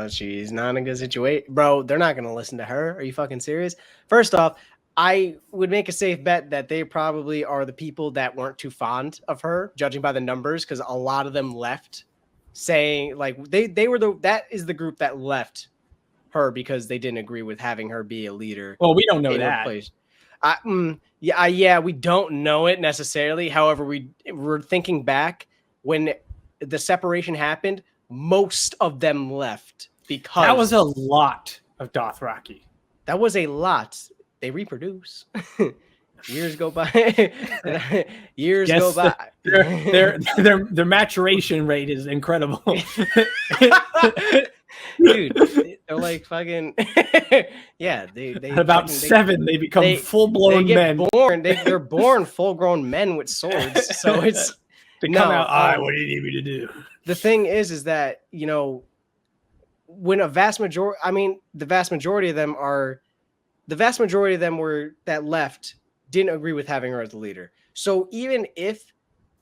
She's not in a good situation, bro. They're not gonna listen to her. Are you fucking serious? First off, I would make a safe bet that they probably are the people that weren't too fond of her, judging by the numbers, because a lot of them left, saying like that is the group that left her because they didn't agree with having her be a leader. Well, we don't know that. We don't know it necessarily. However, we're thinking back when the separation happened, most of them left because that was a lot of Dothraki. That was a lot. They reproduce. Years go by. Go by. Their maturation rate is incredible. Dude, they're like fucking yeah. They at about 7 they become full-blown men. They're born full-grown men with swords. So it's they come out. All right, what do you need me to do? The thing is that when the vast majority of them that left didn't agree with having her as the leader. So even if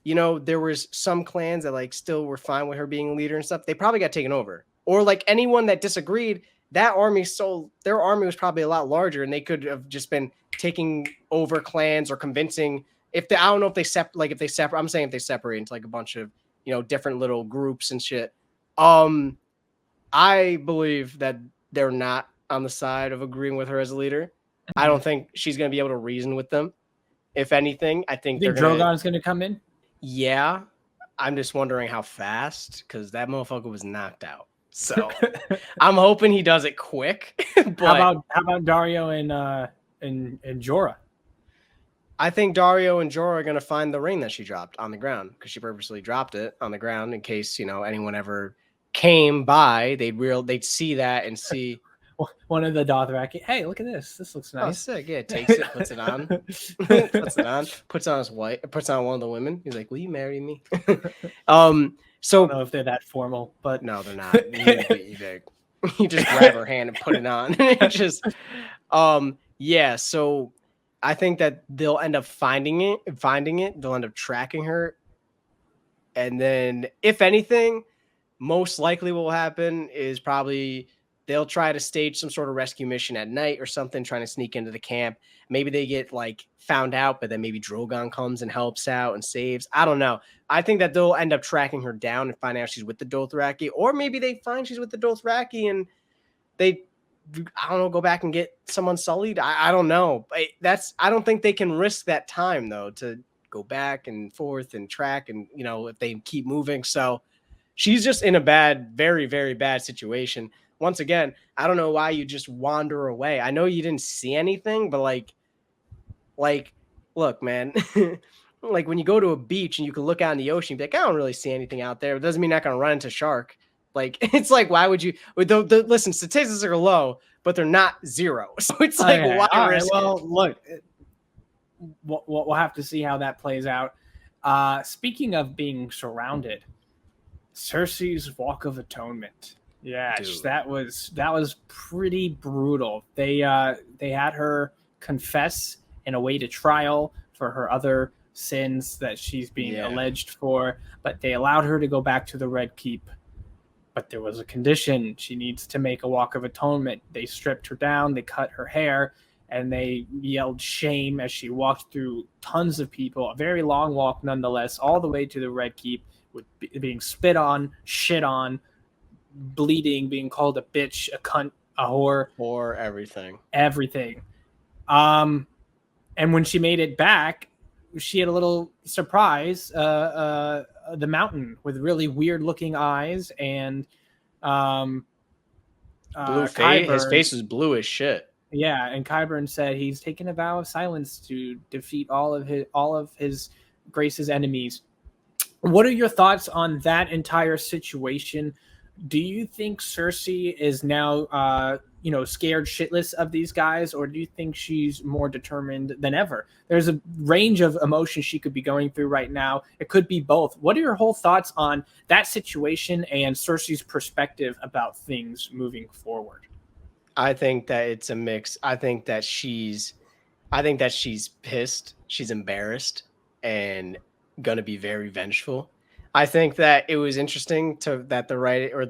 there was some clans that like still were fine with her being a leader and stuff, they probably got taken over. Or like anyone that disagreed, their army was probably a lot larger, and they could have just been taking over clans or convincing. I don't know if they separate. I'm saying if they separate into like a bunch of different little groups and shit. I believe that they're not on the side of agreeing with her as a leader. I don't think she's going to be able to reason with them. If anything, I think Drogon's going to come in. Yeah, I'm just wondering how fast, because that motherfucker was knocked out. So I'm hoping he does it quick. But how about Dario and Jorah? I think Dario and Jorah are going to find the ring that she dropped on the ground, because she purposely dropped it on the ground in case anyone ever came by. They'd see that and see one of the Dothraki. Hey, look at this. This looks nice. Oh, sick. Yeah, takes it, puts it on, puts on his wife, puts on one of the women. He's like, "Will you marry me?" So I don't know if they're that formal, but no, they're not. You just grab her hand and put it on. It just, yeah. So I think that they'll end up finding it. They'll end up tracking her, and then if anything, most likely what will happen is probably they'll try to stage some sort of rescue mission at night or something, trying to sneak into the camp. Maybe they get like found out, but then maybe Drogon comes and helps out and saves. I don't know. I think that they'll end up tracking her down and find out she's with the Dothraki, or maybe they find she's with the Dothraki and they, I don't know, go back and get someone sullied. I don't know. I don't think they can risk that time though to go back and forth and track, and if they keep moving. So she's just in a very, very bad situation. Once again, I don't know why you just wander away. I know you didn't see anything, but like, look, man, like when you go to a beach and you can look out in the ocean, you'd be like, I don't really see anything out there. It doesn't mean you're not going to run into a shark. Like, it's like, why would you? Listen, statistics are low, but they're not zero. So it's like, Okay. why All right. risk Well, it? look, we'll have to see how that plays out. Speaking of being surrounded, Cersei's Walk of Atonement. Yeah, Dude. that was pretty brutal. They had her confess and await a trial for her other sins that she's being alleged for, but they allowed her to go back to the Red Keep. But there was a condition. She needs to make a Walk of Atonement. They stripped her down, they cut her hair, and they yelled shame as she walked through tons of people. A very long walk nonetheless, all the way to the Red Keep, with being spit on, shit on, bleeding, being called a bitch, a cunt, a whore, or everything. And when she made it back, she had a little surprise. The mountain with really weird looking eyes and Blue face. His face was blue as shit. Yeah, and Qyburn said he's taken a vow of silence to defeat all of his Grace's enemies. What are your thoughts on that entire situation? Do you think Cersei is now, scared shitless of these guys, or do you think she's more determined than ever? There's a range of emotions she could be going through right now. It could be both. What are your whole thoughts on that situation and Cersei's perspective about things moving forward? I think that it's a mix. I think that she's pissed. She's embarrassed and going to be very vengeful. I think that it was interesting that the right or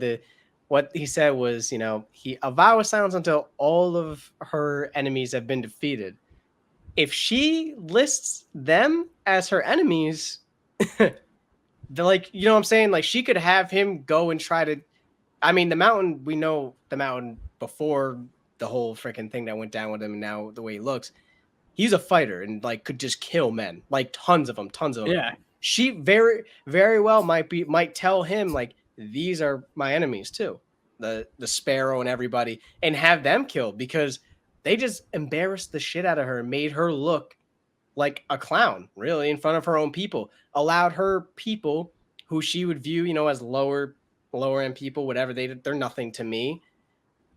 what he said was, a vow of silence until all of her enemies have been defeated. If she lists them as her enemies, they're like, you know what I'm saying? Like, she could have him go and try to, I mean, the mountain, we know the mountain before the whole freaking thing that went down with him, and now the way he looks, he's a fighter and like could just kill men, like tons of them. Yeah. She very, very well might tell him like, these are my enemies too, the Sparrow and everybody, and have them killed because they just embarrassed the shit out of her and made her look like a clown, really, in front of her own people. Allowed her people who she would view, as lower end people, whatever, they're nothing to me.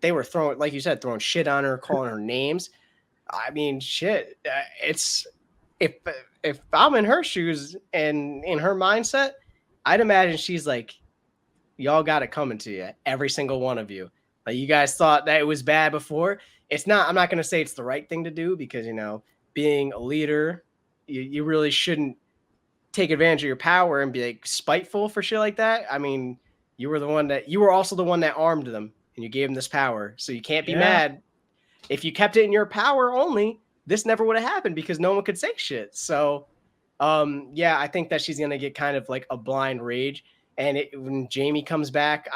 They were throwing, like you said, throwing shit on her, calling her names. I mean, shit. It's if I'm in her shoes and in her mindset, I'd imagine she's like, y'all got it coming to you, every single one of you. Like, you guys thought that it was bad before. It's not. I'm not going to say it's the right thing to do because, being a leader, you really shouldn't take advantage of your power and be like spiteful for shit like that. I mean, you were also the one that armed them and you gave them this power. So you can't be mad. If you kept it in your power only, this never would have happened because no one could say shit. So, I think that she's going to get kind of like a blind rage. And when Jamie comes back,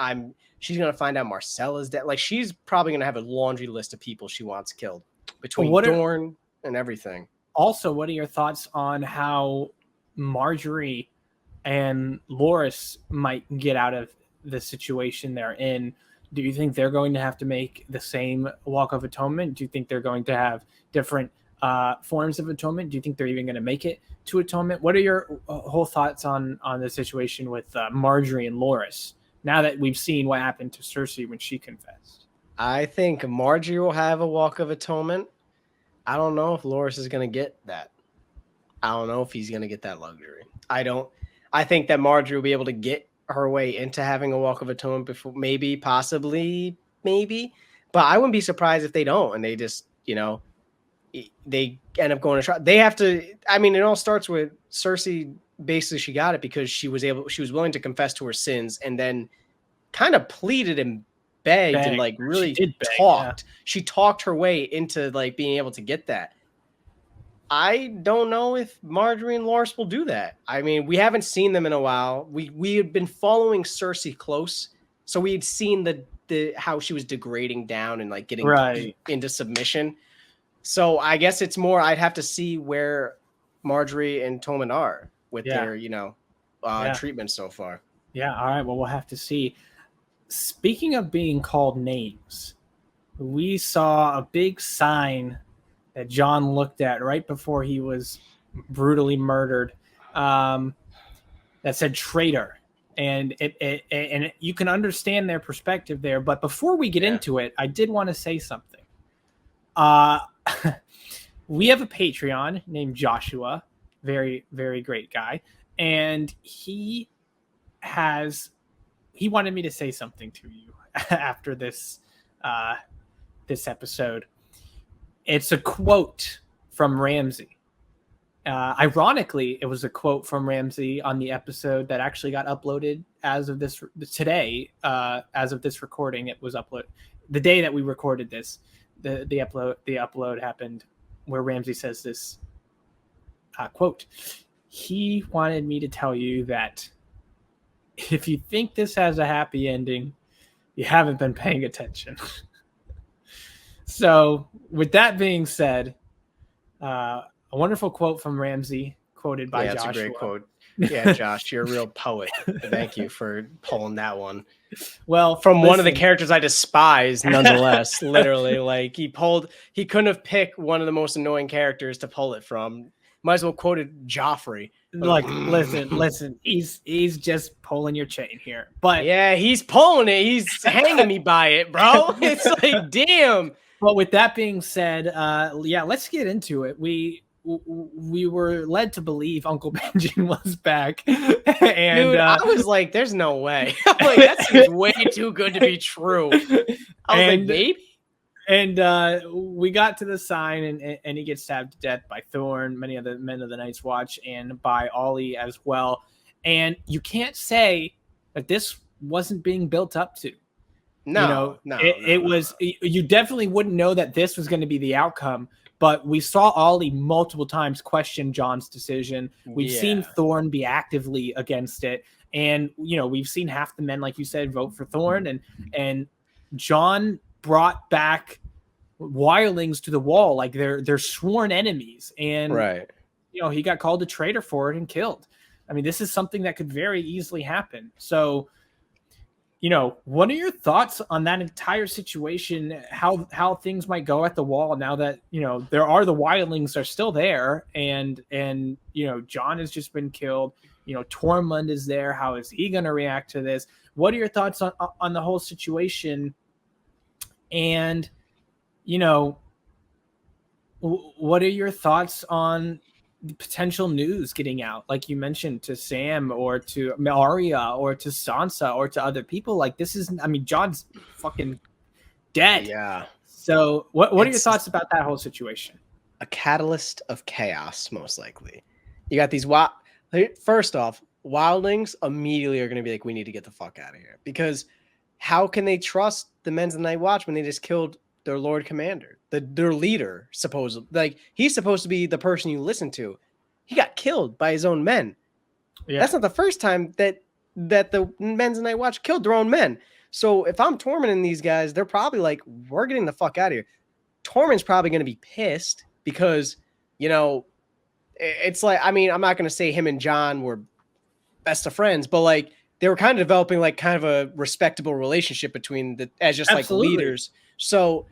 she's going to find out Marcella's dead. Like, she's probably going to have a laundry list of people she wants killed between Dorne and everything. Also, what are your thoughts on how Marjorie and Loras might get out of the situation they're in? Do you think they're going to have to make the same Walk of Atonement? Do you think they're going to have different forms of atonement? Do you think they're even going to make it to atonement? What are your whole thoughts on the situation with Marjorie and Loras now that we've seen what happened to Cersei when she confessed? I think Marjorie will have a Walk of Atonement. I don't know if Loras is going to get that. I don't know if he's going to get that luxury. I think that Marjorie will be able to get her way into having a Walk of Atonement before, maybe, possibly maybe, but I wouldn't be surprised if they don't, and they just, you know, they end up going to trial. They have to. I mean, it all starts with Cersei. Basically, she got it because she was willing to confess to her sins, and then kind of pleaded and begged and like really talked. Yeah. She talked her way into like being able to get that. I don't know if Marjorie and Loras will do that. I mean, we haven't seen them in a while. We had been following Cersei close, so we had seen the how she was degrading down and like getting into submission. So I guess it's more, I'd have to see where Marjorie and Tommen are with their, you know, treatment so far. Yeah. All right. Well, we'll have to see. Speaking of being called names, we saw a big sign that Jon looked at right before he was brutally murdered, that said traitor. And and you can understand their perspective there. But before we get into it, I did want to say something. We have a Patreon named Joshua, very, very great guy. And he wanted me to say something to you after this episode. It's a quote from Ramsay. Ironically, it was a quote from Ramsay on the episode that actually got uploaded as of this today. As of this recording, it was uploaded the day that we recorded this. The upload happened where Ramsay says this quote. He wanted me to tell you that if you think this has a happy ending, you haven't been paying attention. So with that being said, a wonderful quote from Ramsay, quoted by Joshua. That's a great quote. Yeah, Josh, you're a real poet. Thank you for pulling that one. Well, from one of the characters I despise, nonetheless. Literally, like he couldn't have picked one of the most annoying characters to pull it from. Might as well quoted Joffrey. Like, listen, he's just pulling your chain here. But yeah, he's pulling it. He's hanging me by it, bro. It's like, damn. But with that being said, yeah, let's get into it. We were led to believe Uncle Benjamin was back. And dude, I was like, there's no way. I'm like, that seems way too good to be true. I was like, maybe. And we got to the sign, and he gets stabbed to death by Thorne, many of the men of the Night's Watch, and by Ollie as well. And you can't say that this wasn't being built up to. No, it was. You definitely wouldn't know that this was going to be the outcome. But we saw Ollie multiple times question Jon's decision. We've seen Thorne be actively against it, and we've seen half the men, like you said, vote for Thorne, and Jon brought back wildlings to the wall, like they're sworn enemies, and he got called a traitor for it and killed. I mean, this is something that could very easily happen. So, what are your thoughts on that entire situation? How things might go at the wall now that there are the wildlings are still there, and Jon has just been killed. Tormund is there. How is he going to react to this? What are your thoughts on the whole situation? And what are your thoughts on the potential news getting out, like you mentioned, to Sam or to Arya or to Sansa or to other people? Like, this is, I mean, Jon's fucking dead. Yeah. So what are your thoughts about that whole situation? A catalyst of chaos, most likely. You got these first off, wildlings immediately are going to be like, we need to get the fuck out of here, because how can they trust the men of the Night Watch when they just killed their Lord Commander, their leader, supposedly? Like, he's supposed to be the person you listen to. He got killed by his own men. Yeah. That's not the first time that the men of the Night Watch killed their own men. So if I'm Tormund and these guys, they're probably like, we're getting the fuck out of here. Tormund's probably going to be pissed because, it's like, I mean, I'm not going to say him and Jon were best of friends, but like, they were kind of developing like kind of a respectable relationship between as just like leaders. So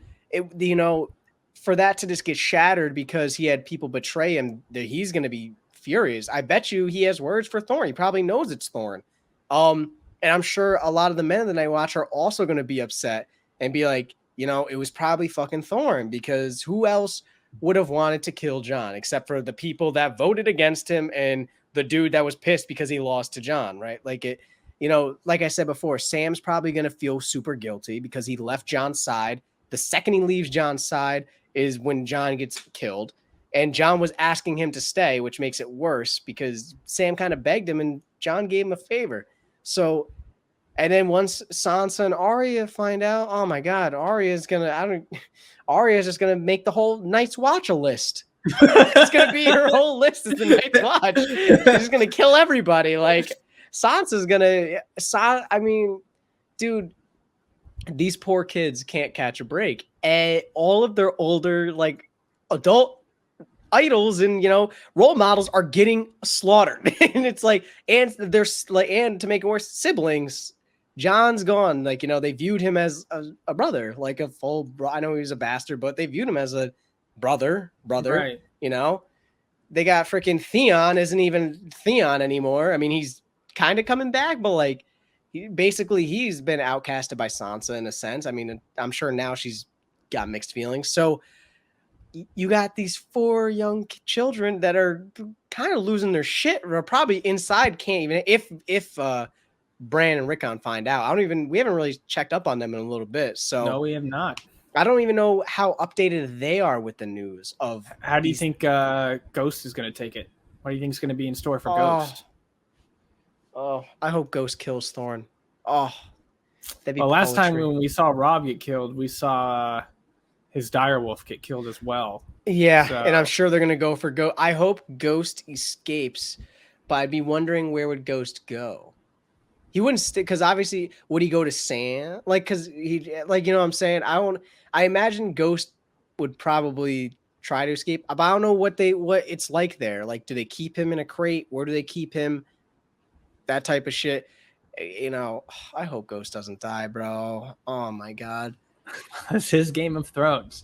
for that to just get shattered because he had people betray him, he's going to be furious. I bet you he has words for Thorne. He probably knows it's Thorne. And I'm sure a lot of the men of the Night Watch are also going to be upset and be like, it was probably fucking Thorne, because who else would have wanted to kill Jon except for the people that voted against him and the dude that was pissed because he lost to Jon, right? Like, you know, like I said before, Sam's probably going to feel super guilty because he left John's side. The second he leaves John's side is when John gets killed. And John was asking him to stay, which makes it worse because Sam kind of begged him and John gave him a favor. So, and then once Sansa and Arya find out, oh my God, Arya's just gonna make the whole Night's Watch a list. It's gonna be her whole list is the Night's Watch. She's gonna kill everybody. Like Sansa's gonna. I mean, dude, these poor kids can't catch a break. And all of their older, like, adult idols and, you know, role models are getting slaughtered. And it's like, and there's like, and to make it worse, siblings. John's gone. Like, you know, they viewed him as a brother, like a full. I know he was a bastard, but they viewed him as a brother. Right. You know, they got freaking Theon isn't even Theon anymore. I mean, he's kind of coming back, but like, he's been outcasted by Sansa in a sense. I mean, I'm sure now she's got mixed feelings. So you got these 4 young children that are kind of losing their shit, or probably inside can't even, if Bran and Rickon find out. We haven't really checked up on them in a little bit. So no, we have not. I don't even know how updated they are with the news of. How do you think Ghost is going to take it? What do you think is going to be in store for Ghost? Oh, I hope Ghost kills Thorne. Oh, that'd be last time when we saw Robb get killed, we saw his direwolf get killed as well. Yeah, so. And I'm sure they're going to go for Ghost. I hope Ghost escapes, but I'd be wondering where would Ghost go? He wouldn't stick because obviously would he go to Sam? Like, because he, like, you know what I'm saying? I imagine Ghost would probably try to escape, but I don't know what it's like there. Like, do they keep him in a crate? Where do they keep him? That type of shit. You know, I hope Ghost doesn't die, bro. Oh my God. That's his Game of Thrones.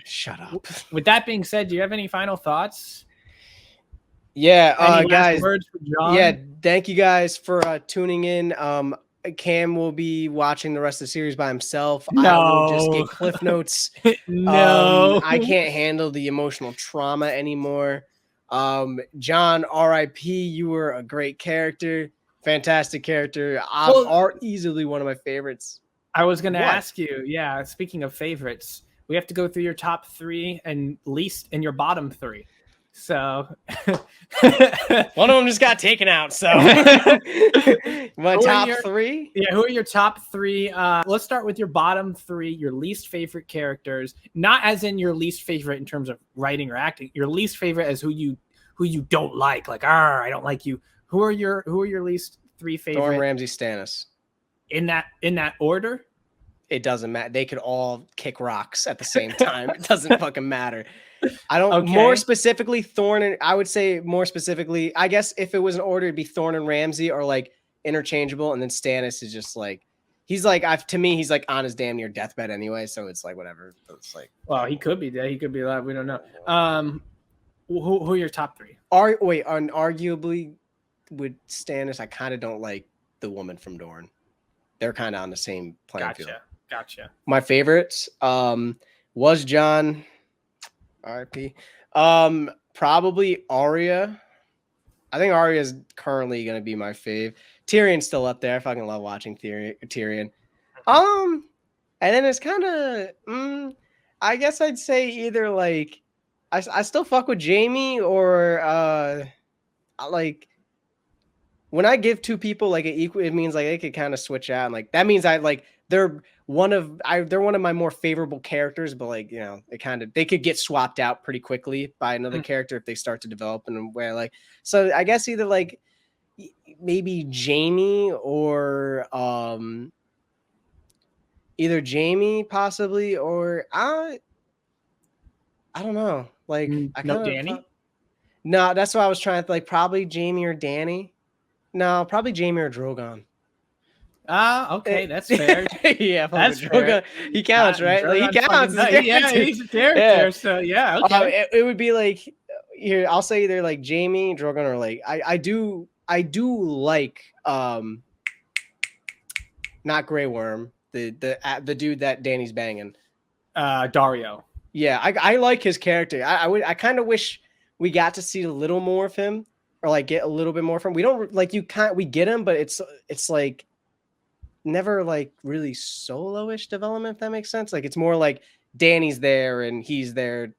Shut up. With that being said, do you have any final thoughts? Yeah, guys. Words for John? Yeah, thank you guys for tuning in. Cam will be watching the rest of the series by himself. No. I will just get cliff notes. No. I can't handle the emotional trauma anymore. John, R.I.P. You were a great character, fantastic character. Are easily one of my favorites. I was going to ask you. Yeah, speaking of favorites, we have to go through your top 3 and least and your bottom 3. So one of them just got taken out. So my top 3. Yeah, who are your top 3? Let's start with your bottom 3. Your least favorite characters, not as in your least favorite in terms of writing or acting. Your least favorite as who you don't like. Like, I don't like you. Who are your least 3 favorite? Thorne, Ramsay, Stannis. In that order. It doesn't matter. They could all kick rocks at the same time. It doesn't fucking matter. I don't. Okay. More specifically, Thorne, and I would say more specifically, I guess if it was an order, it'd be Thorne and Ramsay are like interchangeable, and then Stannis is just like he's like to me he's like on his damn near deathbed anyway. So it's like whatever. It's like, well, he could be dead. He could be alive. We don't know. Who are your top 3? Arguably with Stannis, I kind of don't like the woman from Dorne. They're kind of on the same playing field. Gotcha. My favorites was John, R.I.P. Probably Arya. I think Arya is currently going to be my fave. Tyrion's still up there. I fucking love watching Tyrion. And then it's kind of, I guess I'd say either like, I still fuck with Jaime or like when I give 2 people like an equal, it means like they could kind of switch out. And like that means they're one of my more favorable characters, but like, you know, they could get swapped out pretty quickly by another character if they start to develop in a way like. So I guess either like maybe Jaime or either Jaime possibly or I don't know. Like Dany? No, that's what I was trying to like. Probably Jaime or Dany. No, probably Jaime or Drogon. Okay, that's fair. Yeah, that's Drogon. fair. He counts, right? Like, he counts. Yeah, he's a character. Yeah. So yeah, okay. It would be like here. I'll say either like Jaime, Drogon, or like I do like not Grey Worm, the dude that Dany's banging. Dario. Yeah, I like his character. I kind of wish we got to see a little more of him. or like get a little bit more from. We don't like we get him, but it's like never like really solo-ish development, if that makes sense. Like it's more like Danny's there and he's there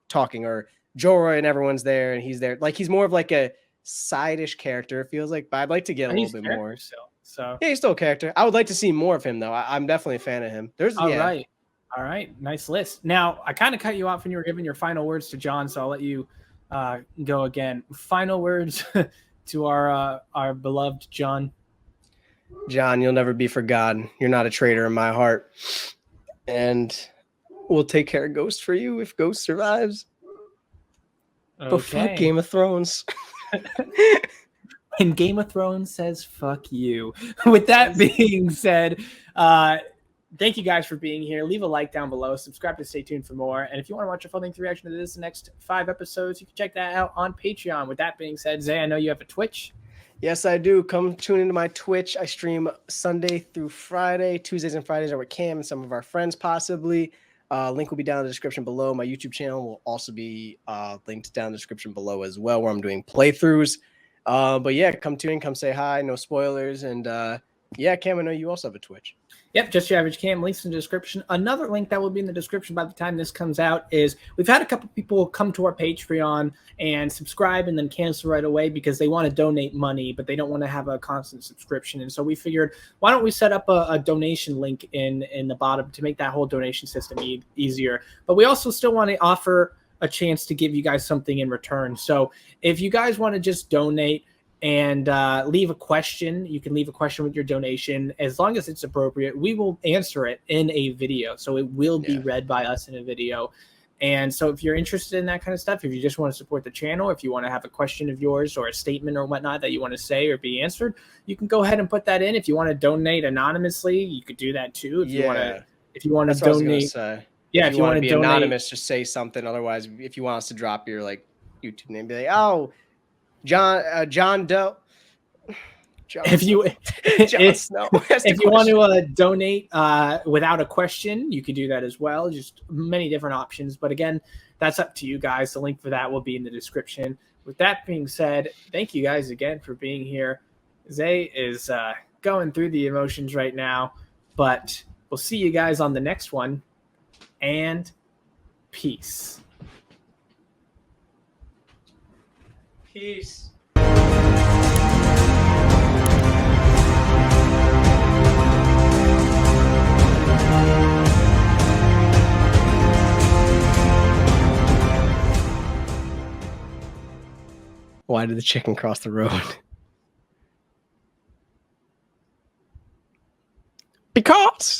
talking, or Jorah and everyone's there and he's there. Like he's more of like a side-ish character, it feels like, but I'd like to get a little bit more. So yeah, he's still a character. I would like to see more of him though. I'm definitely a fan of him. All right, nice list. Now I kind of cut you off when you were giving your final words to John, so I'll let you go again. Final words to our beloved John. John, you'll never be forgotten. You're not a traitor in my heart, and we'll take care of Ghost for you if Ghost survives. Okay. But fuck Game of Thrones. And Game of Thrones says fuck you. With that being said, thank you guys for being here. Leave a like down below. Subscribe to stay tuned for more. And if you want to watch a full-length reaction to this next 5 episodes, you can check that out on Patreon. With that being said, Zay, I know you have a Twitch. Yes, I do. Come tune into my Twitch. I stream Sunday through Friday. Tuesdays and Fridays are with Cam and some of our friends, possibly. Link will be down in the description below. My YouTube channel will also be linked down in the description below as well, where I'm doing playthroughs. But yeah, come tune in, come say hi. No spoilers. And yeah, Cam, I know you also have a Twitch. Yep, Just Your Average Cam, links in the description. Another link that will be in the description by the time this comes out is we've had a couple people come to our Patreon and subscribe and then cancel right away because they want to donate money, but they don't want to have a constant subscription. And so we figured, why don't we set up a donation link in the bottom to make that whole donation system easier. But we also still want to offer a chance to give you guys something in return. So if you guys want to just donate and leave a question, you can leave a question with your donation. As long as it's appropriate, we will answer it in a video. So it will be read by us in a video. And so if you're interested in that kind of stuff, if you just want to support the channel, if you want to have a question of yours or a statement or whatnot that you want to say or be answered, you can go ahead and put that in. If you want to donate anonymously, you could do that too. If you want to donate, if you want to be anonymous, just say something. Otherwise, if you want us to drop your like YouTube name, be like, oh, John Doe. If you want to donate without a question, you can do that as well. Just many different options. But again, that's up to you guys. The link for that will be in the description. With that being said, thank you guys again for being here. Zay is going through the emotions right now, but we'll see you guys on the next one. And peace. Peace. Why did the chicken cross the road? Because